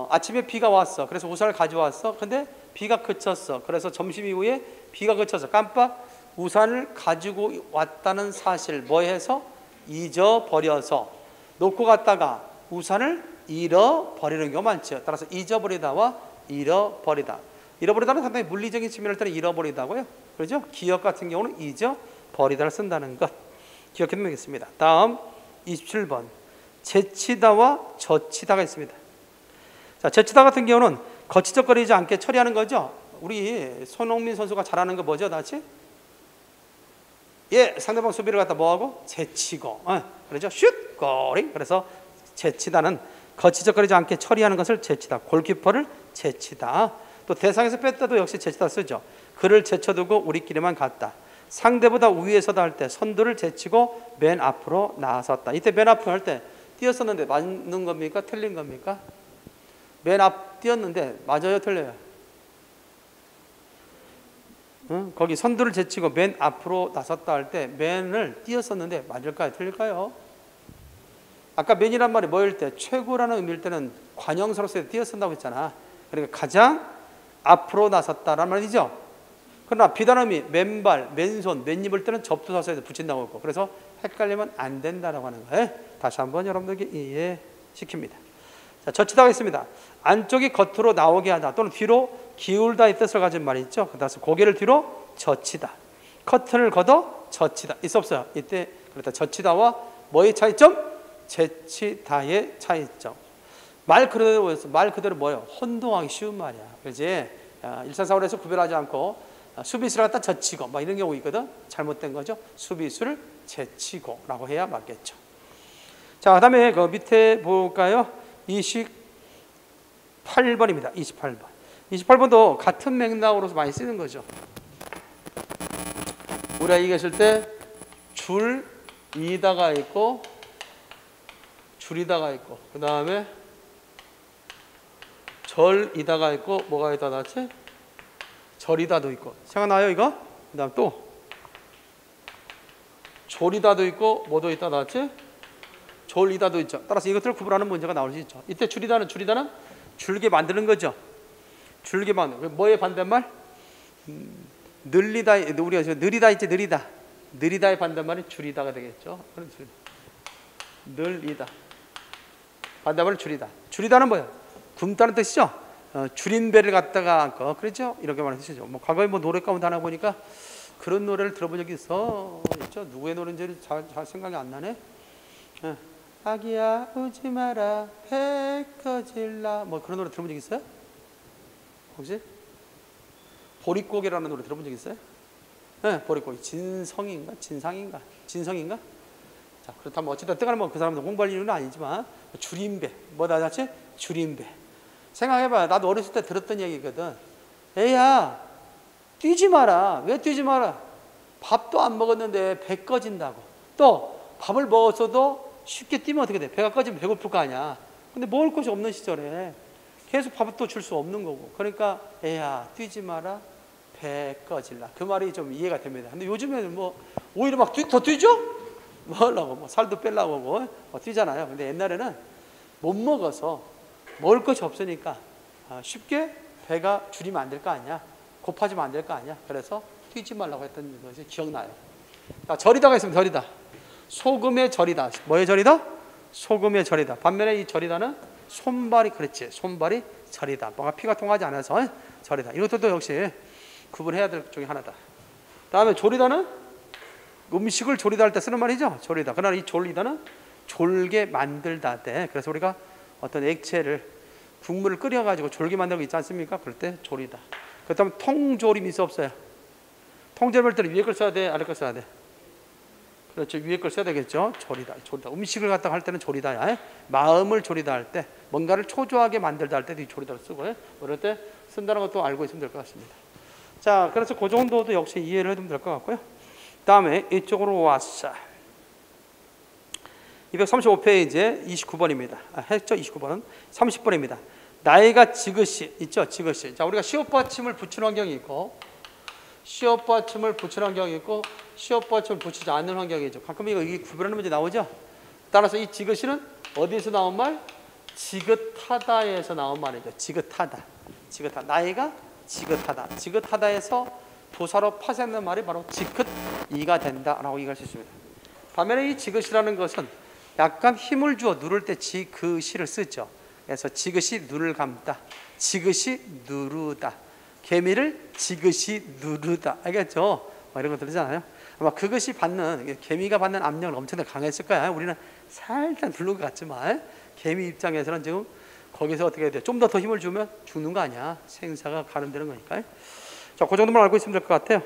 아침에 비가 왔어. 그래서 우산을 가져왔어. 근데 비가 그쳤어. 그래서 점심 이후에 비가 그쳐서 깜빡 우산을 가지고 왔다는 사실 뭐해서 잊어버려서 놓고 갔다가 우산을 잃어버리는 경우가 많죠. 따라서 잊어버리다와 잃어버리다. 잃어버리다는 상당히 물리적인 측면을 따라 잃어버리다고요. 그렇죠? 기억 같은 경우는 잊어버리다를 쓴다는 것 기억해 두면 되겠습니다. 다음 27번. 제치다와 젖히다가 있습니다. 자, 제치다 같은 경우는 거치적거리지 않게 처리하는 거죠. 우리 손흥민 선수가 잘하는 거 뭐죠, 다치? 상대방 수비를 갖다 뭐하고? 제치고. 그렇죠? 슛! 골이. 그래서 제치다는 거치적거리지 않게 처리하는 것을 제치다. 골키퍼를 제치다. 또 대상에서 뺐다도 역시 제치다 쓰죠. 그를 제쳐두고 우리끼리만 갔다. 상대보다 위에 서다 할 때 선두를 제치고 맨 앞으로 나섰다. 이때 맨 앞으로 할 때 뛰었었는데 맞는 겁니까? 틀린 겁니까? 맨 앞 뛰었는데 맞아요? 틀려요? 거기 선두를 제치고 맨 앞으로 나섰다 할 때 맨을 뛰었었는데 맞을까요? 틀릴까요? 아까 맨이란 말이 뭐일 때? 최고라는 의미일 때는 관형사로서 뛰어선다고 했잖아. 그러니까 가장 앞으로 나섰다라는 말이죠. 그러나 비단음이 맨발, 맨손, 맨입을 때는 접두사서에 붙인다고 했고, 그래서 헷갈리면 안 된다라고 하는 거예요. 다시 한번 여러분들에게 이해시킵니다. 자, 젖히다가 있습니다. 안쪽이 겉으로 나오게 하다 또는 뒤로 기울다의 뜻을 가진 말이 있죠. 그래서 고개를 뒤로 젖히다. 커튼을 걷어 젖히다. 있어 없어요? 이때 그렇다. 젖히다와 뭐의 차이점? 제치다의 차이점. 말 그대로 뭐예요? 혼동하기 쉬운 말이야. 그렇지? 일상생활에서 구별하지 않고 수비수를 갖다 젖히고 막 이런 경우 있거든. 잘못된 거죠. 수비수를 제치고라고 해야 맞겠죠. 자, 그다음에 그 밑에 볼까요? 28번입니다. 28번. 28번도 같은 맥락으로서 많이 쓰는 거죠. 우리가 얘기했을 때 줄이다가 있고 줄이다가 있고 그 다음에 절이다가 있고 뭐가 있다 나왔지? 절이다도 있고 생각나요 이거? 그 다음 또 졸이다도 있고 뭐도 있다 나왔지? 졸이다도 있죠. 따라서 이것들을 구분하는 문제가 나올 수 있죠. 이때 줄이다는 줄게 만드는 거죠. 줄게 만드는 뭐의 반대말? 늘리다. 우리가 느리다 있지. 느리다의 반대말이 줄이다가 되겠죠. 늘리다 반대말은 줄이다. 줄이다는 뭐예요? 굶다는 뜻이죠. 줄인 배를 갖다가 그렇죠? 이렇게 말하는 뜻이죠. 뭐 과거에 뭐 노래 가운데 하나 보니까 그런 노래를 들어본 적이 있어. 있죠? 누구의 노래인지 잘 생각이 안 나네. 아기야 우지 마라 배 꺼질라 뭐 그런 노래 들어본 적 있어요? 혹시? 보릿고개라는 노래 들어본 적 있어요? 네, 보릿고개. 진상인가? 자, 그렇다면 어쨌든 뜨거나 뭐 그 사람도 공부할 일은 아니지만 줄임배 뭐다 자체? 줄임배. 생각해봐요. 나도 어렸을 때 들었던 얘기거든. 애야 뛰지 마라. 왜 뛰지 마라? 밥도 안 먹었는데 배 꺼진다고. 또 밥을 먹었어도 쉽게 뛰면 어떻게 돼? 배가 꺼지면 배고플 거 아니야. 근데 먹을 것이 없는 시절에 계속 밥도 줄 수 없는 거고. 그러니까 애야 뛰지 마라. 배 꺼질라. 그 말이 좀 이해가 됩니다. 근데 요즘에는 뭐 오히려 막 더 뛰죠? 뭐 하려고 뭐 살도 빼려고 뭐 뛰잖아요. 근데 옛날에는 못 먹어서 먹을 것이 없으니까 쉽게 배가 줄이면 안 될 거 아니야. 고파지면 안 될 거 아니야. 그래서 뛰지 말라고 했던 것이 기억나요. 자, 절이다가 있으면 절이다. 소금의 절이다. 뭐의 절이다? 소금의 절이다. 반면에 이 절이다는 손발이 그렇지. 손발이 절이다. 뭔가 피가 통하지 않아서 절이다. 이것도 역시 구분해야 될 중에 하나다. 다음에 조리다는 음식을 조리다 할 때 쓰는 말이죠. 조리다. 그러나 이 졸리다는 졸게 만들다 때. 그래서 우리가 어떤 액체를 국물을 끓여가지고 졸게 만들고 있지 않습니까? 그럴 때 조리다. 그렇다면 통조림이 있어 없어요? 통조림 할 때는 위에 걸 써야 돼? 아래 걸 써야 돼? 그렇죠. 위에 걸 써야 되겠죠. 조리다. 조리다. 음식을 갖다가 할 때는 조리다. 마음을 조리다 할 때, 뭔가를 초조하게 만들다 할 때도 이 조리다를 쓰고, 그럴 때 쓴다는 것도 알고 있으면 될 것 같습니다. 자, 그래서 그 정도도 역시 이해를 해두면 될 것 같고요. 다음에 이쪽으로 왔어. 235페이지에 29번입니다. 했죠? 29번은 30번입니다. 나이가 지그시 있죠? 지그시. 자, 우리가 시옷 받침을 붙이는 환경이 있고, 시옷 받침을 붙이는 환경이 있고, 시옷 받침을 붙이지 않는 환경이 있죠. 가끔 이거 구별하는 문제 나오죠? 따라서 이 지그시는 어디서 나온 말? 지긋하다에서 나온 말이죠. 지긋하다. 지긋하다. 나이가 지긋하다. 지긋하다에서 부사로 파생된 말이 바로 지긋이가 된다라고 얘기할 수 있습니다. 반면에 이 지긋이라는 것은 약간 힘을 주어 누를 때 지그시를 쓰죠. 그래서 지그시 눈을 감다. 지그시 누르다. 개미를 지그시 누르다. 알겠죠? 이런 거 들리잖아요. 아마 그것이 받는, 개미가 받는 압력은 엄청나게 강했을 거야. 우리는 살짝 누른 것 같지만 개미 입장에서는 지금 거기서 어떻게 해야 돼? 좀 더 힘을 주면 죽는 거 아니야. 생사가 가름되는 거니까. 자, 그 정도만 알고 있으면 될 것 같아요.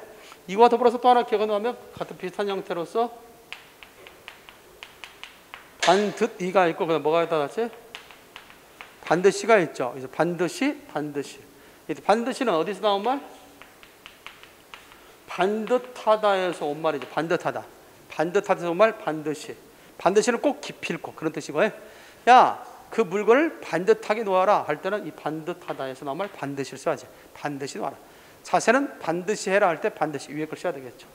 이거와 더불어서 또 하나 기억을 넣으면 같은 비슷한 형태로서 반드이가 있고, 그다음 뭐가 있다 같이? 반드시가 있죠. 그래서 반드시, 반드시. 반드시는 어디서 나온 말? 반듯하다에서 온 말이죠. 반듯하다. 반듯하다에서 온 말 반드시. 반드시는 꼭 기필코 그런 뜻이고요. 야, 그 물건을 반듯하게 놓아라 할 때는 이 반듯하다에서 나온 말 반드시를 써야지. 반드시 놓아라. 자세는 반드시 해라 할 때 반드시 위에 걸 써야 되겠죠.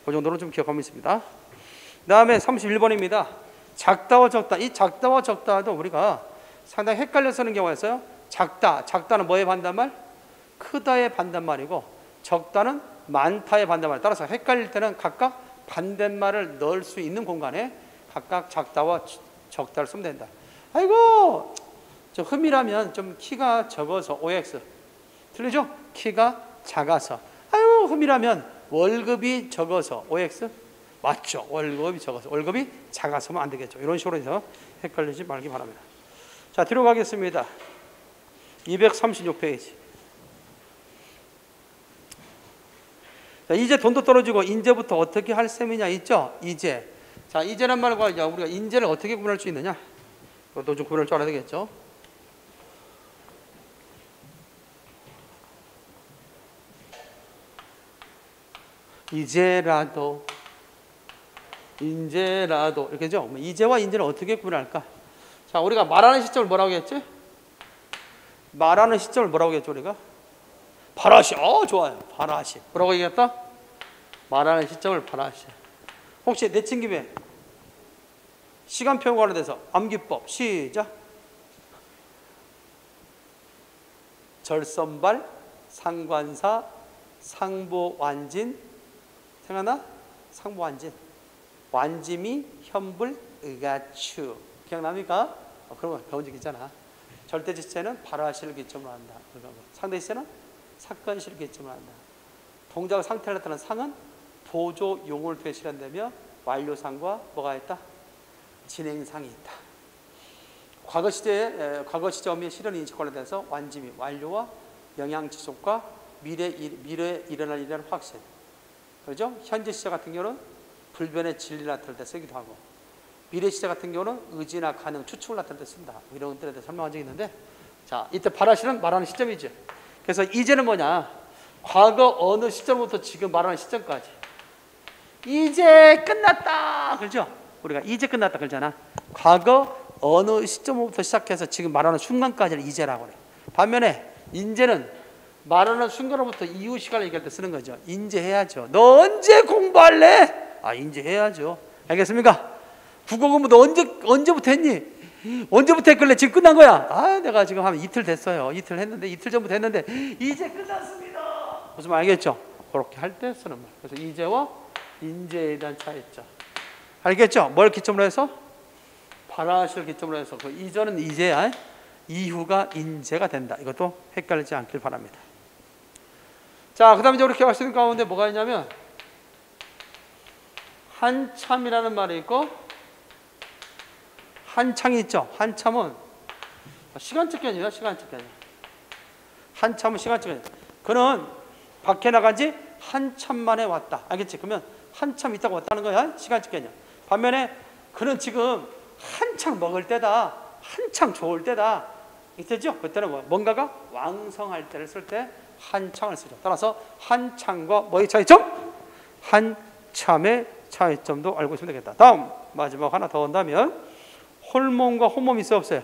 그 정도로 좀 기억하면 있습니다. 그 다음에 31번입니다. 작다와 적다. 이 작다와 적다도 우리가 상당히 헷갈려 쓰는 경우가 있어요. 작다. 작다는 뭐의 반대말? 크다의 반대말이고, 적다는 많다의 반대말. 따라서 헷갈릴 때는 각각 반대말을 넣을 수 있는 공간에 각각 작다와 적다를 쓰면 된다. 아이고, 저 흠이라면 좀 키가 적어서 OX. 틀리죠? 키가 작아서. 아유, 흠이라면 월급이 적어서 OX. 맞죠? 월급이 적어서. 월급이 작아서면 안 되겠죠. 이런 식으로 해서 헷갈리지 말기 바랍니다. 자, 뒤로 가겠습니다. 236페이지. 자, 이제 돈도 떨어지고 인제부터 어떻게 할 셈이냐 있죠? 이제. 자, 이제란 말과 우리가 인제를 어떻게 구분할 수 있느냐? 그것도 좀 구분할 줄 알아야 되겠죠? 이제라도, 인제라도 이렇게죠? 이제와 인제를 어떻게 구분할까? 자, 우리가 말하는 시점을 뭐라고 했지? 말하는 시점을 뭐라고 했죠, 우리가? 바라시. 좋아요. 바라시. 뭐라고 얘기했다? 말하는 시점을 바라시. 혹시 내친 김에 시간표 관련돼서 암기법 시작. 절선발, 상관사, 상보완진. 생각나? 상보완진. 완지미, 현불, 의가추. 기억납니까? 그런 거 배운 적 있잖아. 절대지체는 발화시를 기점으로 한다. 상대시체는 사건시를 기점으로 한다. 동작 상태를 나타내는 상은 보조 용을 통해 실현되며 완료상과 뭐가 있다? 진행상이 있다. 과거 시점의 실현 인식 관련돼서 완지미, 완료와 영향 지속과 미래에 일어날 일이라는 확신. 그렇죠? 현재 시제 같은 경우는 불변의 진리를 나타낼 때 쓰기도 하고, 미래 시제 같은 경우는 의지나 가능, 추측을 나타낼 때 쓴다. 이런 것들에 대해서 설명한 적이 있는데, 자, 이때 발화시는 말하는 시점이죠. 그래서 이제는 뭐냐? 과거 어느 시점부터 지금 말하는 시점까지. 이제 끝났다. 그렇죠? 우리가 이제 끝났다 그러잖아. 과거 어느 시점부터 시작해서 지금 말하는 순간까지를 이제라고 그래. 반면에 인제는 말하는 순간부터 이후 시간을 얘기할 때 쓰는 거죠. 인제해야죠. 너 언제 공부할래? 인제해야죠. 알겠습니까? 국어 공부 너 언제부터 했니? 언제부터 했길래 지금 끝난 거야? 내가 지금 한 이틀 됐어요. 이틀 했는데, 이틀 전부터 했는데 이제 끝났습니다. 무슨 말 알겠죠? 그렇게 할 때 쓰는 말. 그래서 이제와 인제에 대한 차이점. 알겠죠? 뭘 기점으로 해서? 발화시를 기점으로 해서 그 이전은 이제야, 이후가 인제가 된다. 이것도 헷갈리지 않길 바랍니다. 자, 그 다음에 이제 우리 기억할 수 있는 가운데 뭐가 있냐면, 한참이라는 말이 있고, 한창이 있죠. 한참은 시간적 개념이야, 시간적 개념. 한참은 시간적 개념. 그는 밖에 나간 지 한참 만에 왔다. 알겠지? 그러면 한참 있다가 왔다는 거야, 시간적 개념. 반면에 그는 지금 한창 먹을 때다, 한창 좋을 때다. 이때죠? 그때는 뭔가가 왕성할 때를 쓸 때 한창을 쓰죠. 따라서 한창과 뭐의 차이점? 한참의 차이점도 알고 있으면 되겠다. 다음 마지막 하나 더 온다면 홀몸과 혼몸이 있어 없어요?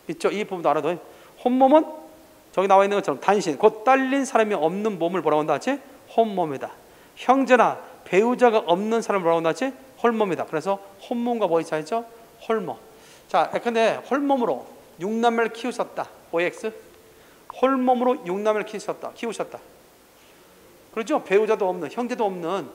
있죠. 이 부분도 알아둬요. 혼몸은 저기 나와 있는 것처럼 단신, 곧 딸린 사람이 없는 몸을 뭐라고 한다 하지? 혼몸이다. 형제나 배우자가 없는 사람을 뭐라고 한다 하지? 홀몸이다. 그래서 혼몸과 뭐의 차이죠? 홀몸. 자, 근데 홀몸으로 육남매를 키우셨다. OX. 홀몸으로 육남매를 키우셨다. 그렇죠? 배우자도 없는, 형제도 없는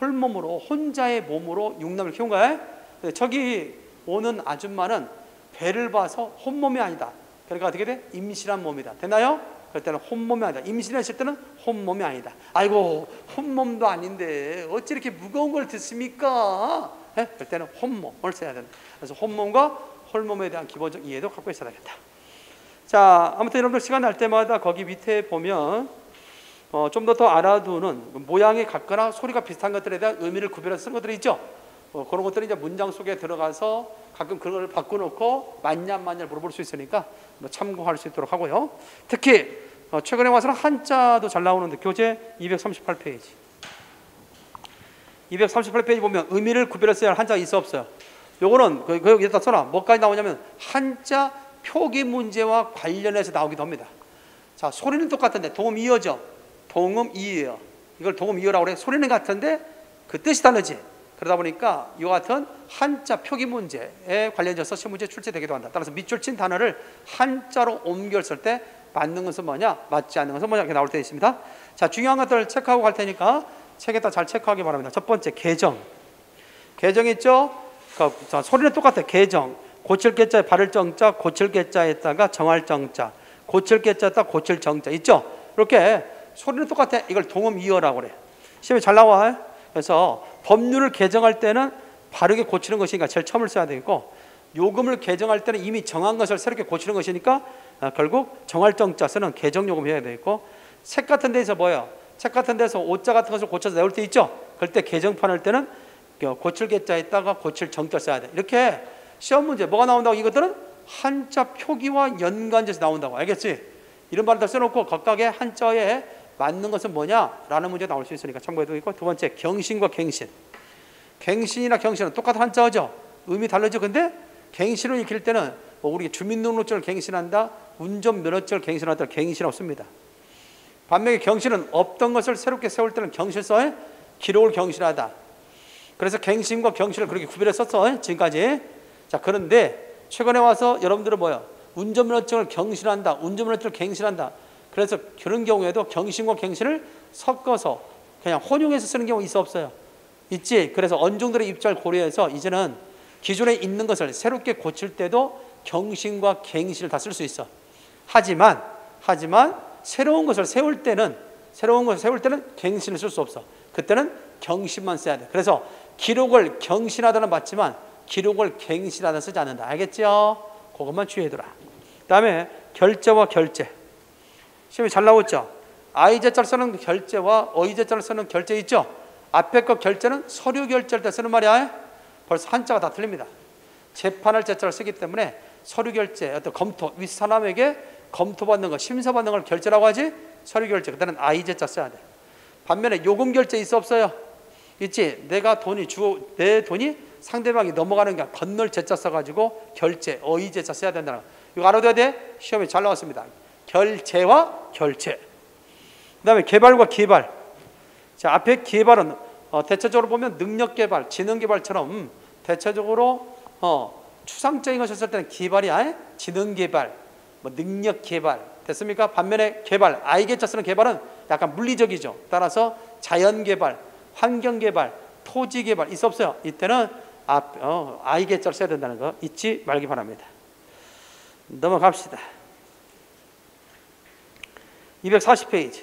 홀몸으로, 혼자의 몸으로 육남매를 키운 거야. 근데 저기 오는 아줌마는 배를 봐서 혼몸이 아니다. 그러니까 어떻게 돼? 임신한 몸이다. 됐나요? 그럴 때는 혼몸이 아니다. 임신했을 때는 혼몸이 아니다. 아이고, 혼몸도 아닌데 어찌 이렇게 무거운 걸 듣습니까? 네? 그럴 때는 혼몸을 써야 된다. 그래서 혼몸과 홀몸에 대한 기본적 이해도 갖고 있어야 되겠다. 자, 아무튼 여러분들 시간 날 때마다 거기 밑에 보면 좀 더 알아두는 모양이 같거나 소리가 비슷한 것들에 대한 의미를 구별해서 쓴 것들이 있죠. 그런 것들이 이제 문장 속에 들어가서 가끔 그런 걸 바꿔놓고 맞냐 안 맞냐를 물어볼 수 있으니까 참고할 수 있도록 하고요. 특히 최근에 와서는 한자도 잘 나오는데 교재 238페이지 238페이지 보면 의미를 구별해서 할 한자가 있어 없어요? 요거는 여기다 써놔. 뭐까지 나오냐면 한자 표기 문제와 관련해서 나오기도 합니다. 자, 소리는 똑같은데 동음 이어죠. 동음 이어. 이걸 동음 이어라고 그래. 소리는 같은데 그 뜻이 다르지. 그러다 보니까 이와 같은 한자 표기 문제에 관련해서 시험 문제 출제되기도 한다. 따라서 밑줄 친 단어를 한자로 옮겨 쓸 때 맞는 것은 뭐냐, 맞지 않는 것은 뭐냐 이렇게 나올 때 있습니다. 자, 중요한 것들을 체크하고 갈 테니까 책에다 잘 체크하기 바랍니다. 첫 번째, 개정. 개정 있죠? 자, 소리는 똑같아. 개정. 고칠 개자에 바를 정자, 고칠 개자에다가 정할 정자, 고칠 개자에다가 고칠 정자 있죠? 이렇게 소리는 똑같아. 이걸 동음 이어라고 그래. 시험에 잘 나와. 그래서 법률을 개정할 때는 바르게 고치는 것이니까 제일 처음을 써야 되겠고, 요금을 개정할 때는 이미 정한 것을 새롭게 고치는 것이니까 결국 정할 정자 쓰는 개정 요금 해야 되겠고, 책 같은 데서 뭐예요? 책 같은 데서 오자 같은 것을 고쳐서 내올 때 있죠? 그럴 때 개정판 할 때는 고칠 개자에다가 고칠 정자 써야 돼. 이렇게 시험 문제 뭐가 나온다고? 이것들은 한자 표기와 연관돼서 나온다고. 알겠지? 이런 말을 다 써놓고 각각의 한자에 맞는 것은 뭐냐라는 문제가 나올 수 있으니까 참고해도 있고, 두 번째, 경신과 갱신. 갱신이나 경신은 똑같은 한자어죠. 의미 다르죠. 근데 갱신을 익힐 때는 우리 주민등록증을 갱신한다, 운전면허증을 갱신한다, 갱신 없습니다. 반면에 경신은 없던 것을 새롭게 세울 때는 경실서에 기록을 경신하다. 그래서 갱신과 경신을 그렇게 구별했었어, 지금까지. 자, 그런데 최근에 와서 여러분들은 뭐야? 운전면허증을 경신한다, 운전면허증을 갱신한다. 그래서 그런 경우에도 경신과 갱신을 섞어서 그냥 혼용해서 쓰는 경우 있어 없어요? 있지. 그래서 언중들의 입장을 고려해서 이제는 기존에 있는 것을 새롭게 고칠 때도 경신과 갱신을 다 쓸 수 있어. 하지만 새로운 것을 세울 때는 갱신을 쓸 수 없어. 그때는 경신만 써야 돼. 그래서 기록을 경신하다는 맞지만 기록을 갱신하다 쓰지 않는다. 알겠죠? 그것만 주의해두라. 그 다음에 결제와 결제. 시험이 잘 나왔죠? 아이제자를 쓰는 결제와 어이제자를 쓰는 결제 있죠? 앞에 거 결제는 서류 결제할 때 쓰는 말이야. 벌써 한자가 다 틀립니다. 재판할 제자를 쓰기 때문에 서류 결제, 어떤 검토, 윗사람에게 검토받는 거, 심사받는 걸 결제라고 하지? 서류 결제. 그때는 아이제자 써야 돼. 반면에 요금 결제 있어 없어요? 있지. 내 돈이 상대방이 넘어가는 게 건널 제자 써가지고 결제, 어이제자 써야 된다는 거. 이거 알아둬야 돼. 시험에 잘 나왔습니다. 결제와 결제. 그 다음에 개발과 기발. 자, 앞에 기발은 대체적으로 보면 능력개발, 지능개발처럼 대체적으로 추상적인 것을 쓸 때는 기발이 아예 지능개발, 능력개발 됐습니까? 반면에 개발, 아이개자 쓰는 개발은 약간 물리적이죠. 따라서 자연개발, 환경개발, 토지개발 있어 없어요? 이때는 아이개자를 써야 된다는 거 잊지 말기 바랍니다. 넘어갑시다. 240페이지.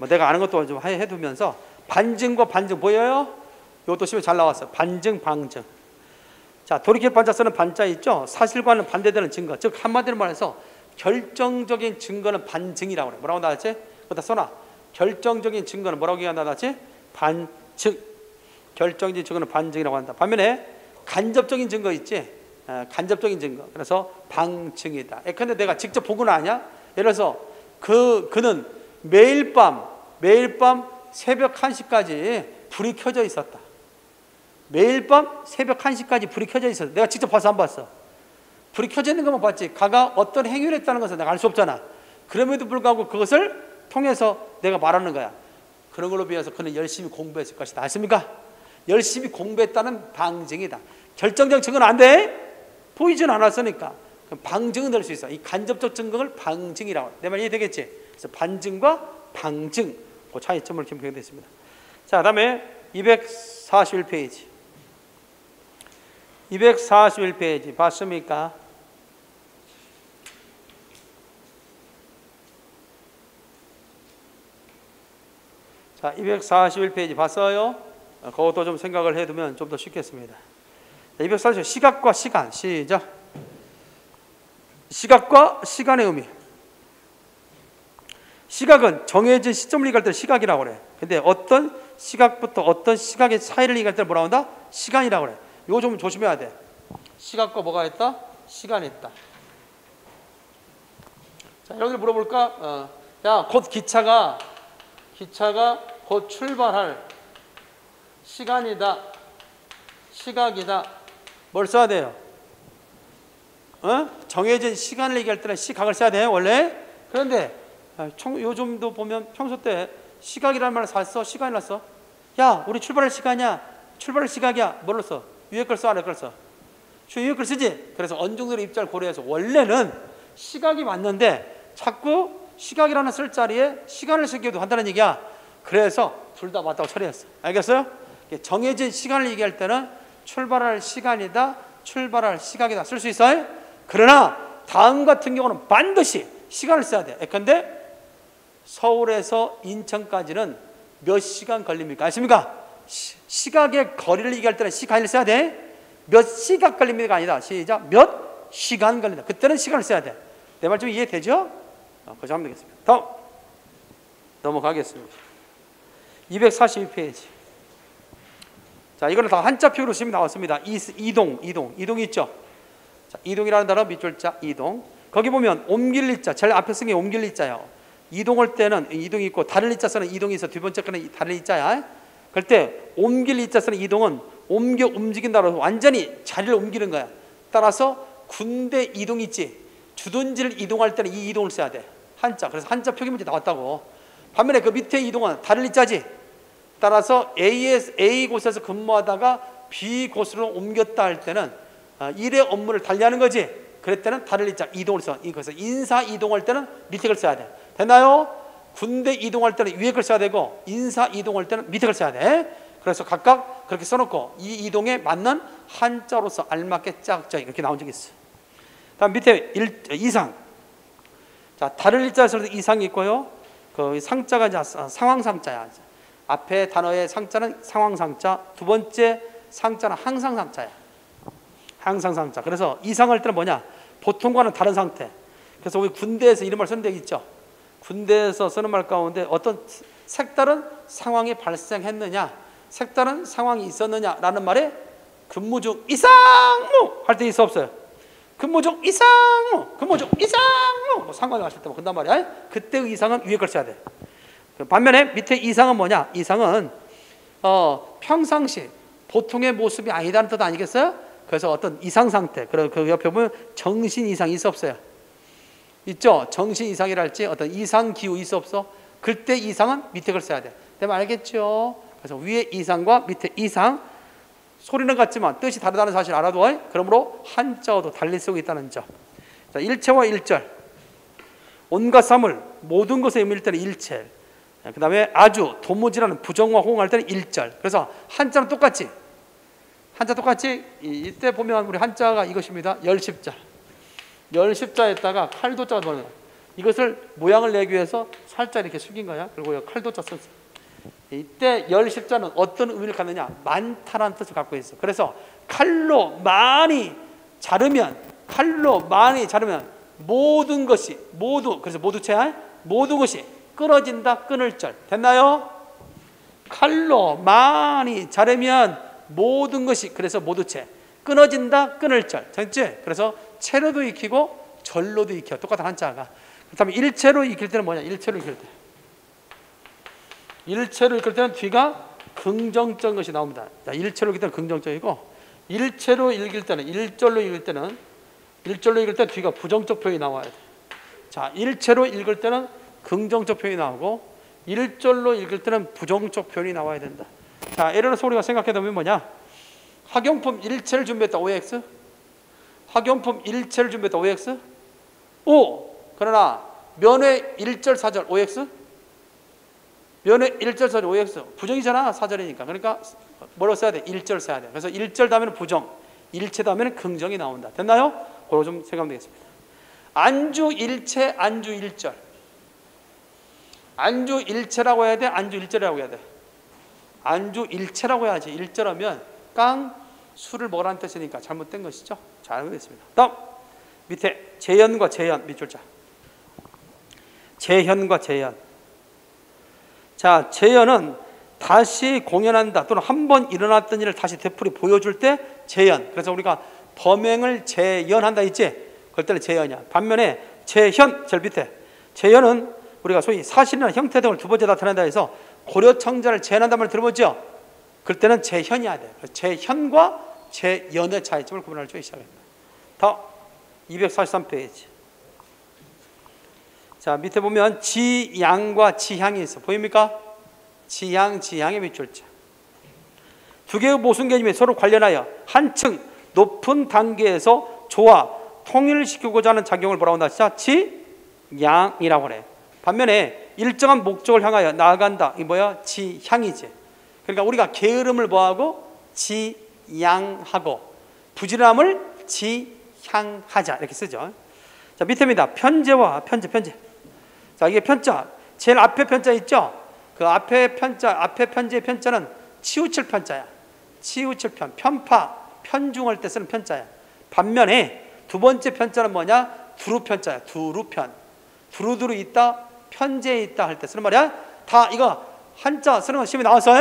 내가 아는 것도 좀 해두면서 반증과 반증 보여요? 이것도 시험에 잘 나왔어요. 반증, 방증. 자, 돌이킬 반자 쓰는 반자 있죠? 사실과는 반대되는 증거. 즉 한마디로 말해서 결정적인 증거는 반증이라고 그래. 뭐라고 나왔지? 그다 써놔. 결정적인 증거는 뭐라고 나왔지? 반증. 결정적인 증거는 반증이라고 한다. 반면에 간접적인 증거 있지? 간접적인 증거. 그래서 방증이다. 근데 내가 직접 본 건 아니야? 예를 들어서 그는 매일 밤 새벽 1시까지 불이 켜져 있었다. 매일 밤 새벽 1시까지 불이 켜져 있었다. 내가 직접 봐서 안 봤어. 불이 켜져 있는 것만 봤지. 가가 어떤 행위를 했다는 것은 내가 알 수 없잖아. 그럼에도 불구하고 그것을 통해서 내가 말하는 거야. 그런 걸로 비해서 그는 열심히 공부했을 것이다. 아십니까? 열심히 공부했다는 방증이다. 결정적 증거는 안 돼. 보이진 않았으니까. 방증은 될 수 있어. 이 간접적 증거를 방증이라고 해. 내 말 이해되겠지? 그래서 반증과 방증, 그 차이점을 이렇게 표현했습니다. 자, 그 다음에 241페이지. 241페이지 봤습니까? 자, 241페이지 봤어요? 그것도 좀 생각을 해두면 좀 더 쉽겠습니다. 241 시각과 시간. 시작. 시각과 시간의 의미. 시각은 정해진 시점을 얘기할 때 시각이라고 그래. 근데 어떤 시각부터 어떤 시각의 차이를 얘기할 때 뭐라고 한다? 시간이라고 그래. 이거 좀 조심해야 돼. 시각과 뭐가 있다? 시간이 있다. 자, 여러분들 물어볼까? 야, 곧 기차가 곧 출발할 시간이다. 시각이다. 뭘 써야 돼요? 정해진 시간을 얘기할 때는 시각을 써야 돼 원래. 그런데 요즘도 보면 평소 때 시각이라는 말을 잘 써. 시간이라 써. 야, 우리 출발할 시간이야. 출발할 시각이야. 뭘로 써? 위에 걸 써, 아래 걸 써? 위에 걸 쓰지. 그래서 언중들의 입장을 고려해서 원래는 시각이 맞는데 자꾸 시각이라는 쓸 자리에 시간을 쓰기도 한다는 얘기야. 그래서 둘 다 맞다고 처리했어. 알겠어요? 정해진 시간을 얘기할 때는 출발할 시간이다, 출발할 시각이다 쓸 수 있어요? 그러나 다음 같은 경우는 반드시 시간을 써야 돼. 근데 서울에서 인천까지는 몇 시간 걸립니까? 아십니까? 시각의 거리를 얘기할 때는 시간을 써야 돼. 몇 시각 걸립니까? 아니다. 시작. 몇 시간 걸린다. 그때는 시간을 써야 돼. 내 말 좀 이해되죠? 그저 하면 되겠습니다. 다음 넘어가겠습니다. 242페이지. 자, 이거는 다 한자 표로 지금 나왔습니다. 이동 있죠? 자, 이동이라는 단어 밑줄자 이동. 거기 보면 옮길 리자, 제일 앞에 쓴 게 옮길 리자예요. 이동할 때는 이동이 있고 다른 리자 쓰는 이동이 있어. 두 번째 거는 다른 리자야. 그럴 때 옮길 리자 쓰는 이동은 옮겨 움직인다고 완전히 자리를 옮기는 거야. 따라서 군대 이동 있지. 주둔지를 이동할 때는 이 이동을 써야 돼. 한자. 그래서 한자 표기문제 나왔다고. 반면에 그 밑에 이동은 다른 리자지. 따라서 A 곳에서 근무하다가 B 곳으로 옮겼다 할 때는 일의 업무를 달리하는 거지. 그럴 때는 다른 리자 이동을 써. 그래서 인사 이동할 때는 밑에 걸 써야 돼. 됐나요? 군대 이동할 때는 위에 걸 써야 되고 인사 이동할 때는 밑에 걸 써야 돼. 그래서 각각 그렇게 써놓고 이 이동에 맞는 한자로서 알맞게 짝짝 이렇게 나온 적이 있어. 다음 밑에 이상. 자, 다른 일자에서도 이상이 있고요. 그 상자가 이제 상황상자야. 앞에 단어의 상자는 상황상자, 두 번째 상자는 항상상자야. 항상상자. 그래서 이상할 때는 뭐냐? 보통과는 다른 상태. 그래서 우리 군대에서 이런 말 쓰는 데 있죠. 군대에서 쓰는 말 가운데 어떤 색다른 상황이 발생했느냐, 색다른 상황이 있었느냐라는 말에 근무 중 이상무 할 때 있어 없어요? 근무 중 이상무, 근무 중 이상무 뭐 상관이 왔을 때 뭐 그런단 말이야. 그때의 이상은 위에 걸 써야 돼. 반면에 밑에 이상은 뭐냐? 이상은 평상시 보통의 모습이 아니다는 뜻 아니겠어요? 그래서 어떤 이상 상태, 그 옆에 보면 정신 이상이 있어 없어요? 있죠? 정신 이상이랄지 어떤 이상 기후 있어 없어? 그때 이상은 밑에 걸 써야 돼. 내가 알겠죠? 그래서 위에 이상과 밑에 이상, 소리는 같지만 뜻이 다르다는 사실 알아둬. 그러므로 한자어도 달리 쓰고 있다는 점. 자, 일체와 일절. 온갖 사물, 모든 것의 의미일 때는 일체. 그 다음에 아주, 도무지라는 부정과 호응할 때는 일절. 그래서 한자는 똑같지? 한자 똑같지? 이때 보면 우리 한자가 이것입니다. 열십자. 열십자에다가 칼도자가 들어가요. 이것을 모양을 내기 위해서 살짝 이렇게 숙인 거야. 그리고 칼도자 썼어. 이때 열십자는 어떤 의미를 갖느냐? 많다라는 뜻을 갖고 있어. 그래서 칼로 많이 자르면 모든 것이 그래서 모두체 모든 것이 끊어진다. 끊을 절 됐나요? 칼로 많이 자르면 모든 것이 그래서 모두체 끊어진다. 끊을 절 됐지? 그래서 체로도 익히고 절로도 익혀 똑같은 한자가. 그다음에 일체로 익힐 때는 뭐냐? 일체로 익힐 때는 뒤가 긍정적인 것이 나옵니다. 자, 일체로 읽을 때는 긍정적이고 일체로 읽을 때는 일절로 읽을 때는 뒤가 부정적 표현이 나와야 돼. 자, 일체로 읽을 때는 긍정적 표현이 나오고 일절로 읽을 때는 부정적 표현이 나와야 된다. 자, 예를 들어서 우리가 생각해 보면 뭐냐? 학용품 일체를 준비했다. OX. 학용품 일체를 준비했다. OX. O. 그러나 면회 1절 4절 OX. 면회 1절 4절 OX. 부정이잖아. 4절이니까. 그러니까 뭐라고 써야 돼? 1절 써야 돼. 그래서 1절 다음에는 부정, 일체 다음에는 긍정이 나온다. 됐나요? 그거 좀 생각하면 되겠습니다. 안주 일체, 안주 1절. 안주 일체라고 해야 돼? 안주 1절이라고 해야 돼? 안주 일체라고 해야지. 1절하면 깡, 술을 먹으라는 뜻이니까 잘못된 것이죠. 잘못됐습니다. 다음 밑에 재현과 재현 밑줄자. 재현과 재현. 자, 재현은 다시 공연한다 또는 한 번 일어났던 일을 다시 되풀이 보여줄 때 재현. 그래서 우리가 범행을 재현한다 있지? 그럴 때는 재현이야. 반면에 재현 제일 밑에 재현은 우리가 소위 사실이나 형태 등을 두 번째 나타낸다 해서 고려청자를 재현한다는 말 들어보죠? 그럴 때는 재현이어야 돼. 재현과 재연의 차이점을 구분할 줄 시작합니다. 다음 243페이지. 자, 밑에 보면 지양과 지향이 있어. 보입니까? 지향, 지향의 밑줄자. 두 개의 모순 개념이 서로 관련하여 한층 높은 단계에서 조화, 통일시키고자 하는 작용을 뭐라고 한다? 지양이라고 그래. 반면에 일정한 목적을 향하여 나아간다. 이 뭐야? 지향이지. 그러니까 우리가 게으름을 뭐하고? 지양하고 부지런함을 지향하자 이렇게 쓰죠. 자, 밑에입니다. 편제와 편제. 자, 이게 편자. 제일 앞에 편자 있죠? 그 앞에 편자, 앞에 편제의 편자는 치우칠 편자야. 치우칠 편, 편파, 편중할 때 쓰는 편자야. 반면에 두 번째 편자는 뭐냐? 두루 편자야. 두루편. 두루두루 있다, 편제에 있다 할 때 쓰는 말이야. 다 이거 한자 쓰는 거 시험에 나와서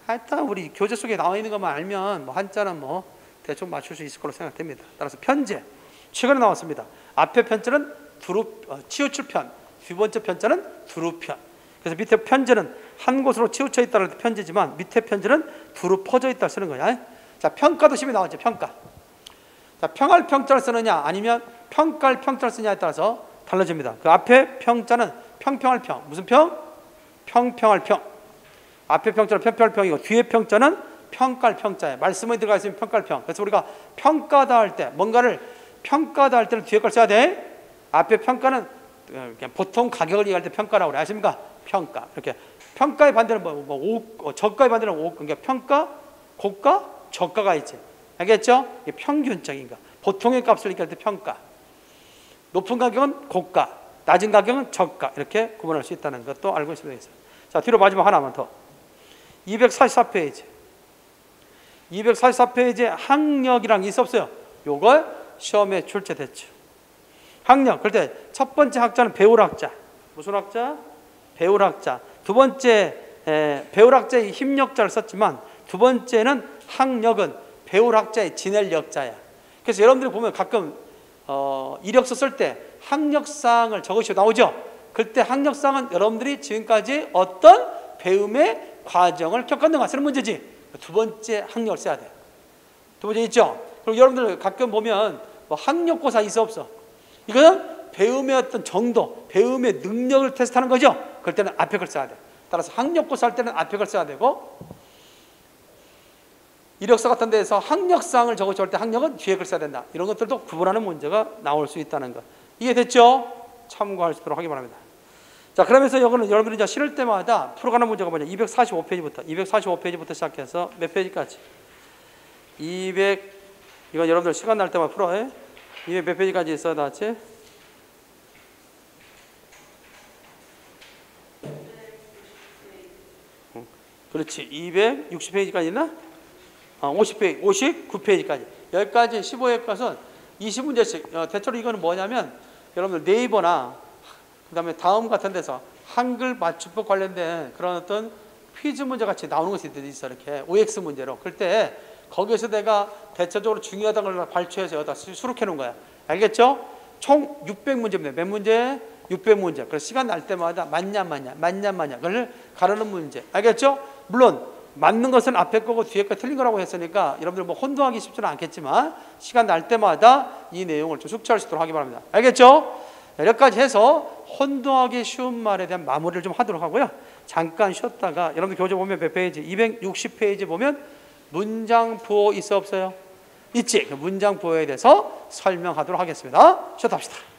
하여튼 우리 교재 속에 나와 있는 것만 알면 뭐 한자는 뭐 대충 맞출 수 있을 거로 생각됩니다. 따라서 편제 최근에 나왔습니다. 앞에 편자는 치우칠 편, 두 번째 편자는 두루편. 그래서 밑에 편제는 한 곳으로 치우쳐 있다는 편제지만 밑에 편제는 두루 퍼져 있다 쓰는 거야. 자, 평가도 시험에 나왔죠. 평가. 자, 평할 평자를 쓰느냐 아니면 평가할 평자를 쓰느냐에 따라서 달라집니다. 그 앞에 평자는 평평할 평. 무슨 평? 평평할 평. 앞에 평자는 평평할 평이고 뒤에 평자는 평가할 평자예요. 말씀에 들어가 있으면 평가할 평. 그래서 우리가 평가다 할 때 뭔가를 평가다 할 때는 뒤에 걸 써야 돼. 앞에 평가는 그냥 보통 가격을 얘기할 때 평가라고 그래. 아십니까? 평가. 이렇게 평가의 반대는 저가의 반대는 그러니까 평가, 고가, 저가가 있지. 알겠죠? 이게 평균적인 거. 보통의 값을 얘기할 때 평가. 높은 가격은 고가, 낮은 가격은 저가. 이렇게 구분할 수 있다는 것도 알고 있으면 되겠습니다. 자, 뒤로 마지막 하나만 더. 244페이지. 244페이지에 학력이란 게 있었어요. 요걸 시험에 출제됐죠. 학력. 그럴 때 첫 번째 학자는 배울 학자. 무슨 학자? 배울 학자. 두 번째 배울 학자의 힘력자를 썼지만 두 번째는 학력은 배울 학자의 지낼 역자야. 그래서 여러분들이 보면 가끔 이력서 쓸 때 학력상을 적으시고 나오죠. 그때 학력상은 여러분들이 지금까지 어떤 배움의 과정을 겪었는가 쓰는 문제지. 두 번째 학력을 써야 돼. 두 번째 있죠. 그리고 여러분들 가끔 보면 뭐 학력고사 있어 없어? 이거는 배움의 어떤 정도, 배움의 능력을 테스트하는 거죠. 그럴 때는 앞에 걸 써야 돼. 따라서 학력고사 할 때는 앞에 걸 써야 되고 이력서 같은 데에서 학력상을 적어줄 때 학력은 뒤에 걸 써야 된다. 이런 것들도 구분하는 문제가 나올 수 있다는 것. 이해됐죠? 참고할 수 있도록 하기 바랍니다. 자, 그러면서 이거는 여러분들이 이제 실을 때마다 풀어가는 문제가 뭐냐? 245페이지부터 시작해서 몇 페이지까지? 이건 여러분들 시간 날 때마다 풀어. 200 몇 페이지까지 있어, 나왔지? 그렇지. 260페이지까지 있나? 50페이지, 59페이지까지. 여기까지 15회 것은 20문제씩. 대체로 이거는 뭐냐면 여러분들 네이버나 그다음에 다음 같은 데서 한글 맞춤법 관련된 그런 어떤 퀴즈 문제 같이 나오는 것이 있어. 이렇게 OX 문제로. 그럴 때 거기에서 내가 대체적으로 중요하다는 걸 발췌해서 여기다 수록해 놓은 거야. 알겠죠? 총 600문제입니다. 몇 문제? 600문제. 그래서 시간 날 때마다 맞냐 그걸 가르는 문제. 알겠죠? 물론 맞는 것은 앞에 거고 뒤에 거 틀린 거라고 했으니까 여러분들 뭐 혼동하기 쉽지는 않겠지만 시간 날 때마다 이 내용을 좀 숙지할 수 있도록 하기 바랍니다. 알겠죠? 여기까지 해서 혼동하기 쉬운 말에 대한 마무리를 좀 하도록 하고요. 잠깐 쉬었다가 여러분들 교재 보면 몇 페이지? 260페이지 보면 문장 부호 있어 없어요? 있지. 문장 부호에 대해서 설명하도록 하겠습니다. 쉬었다 합시다.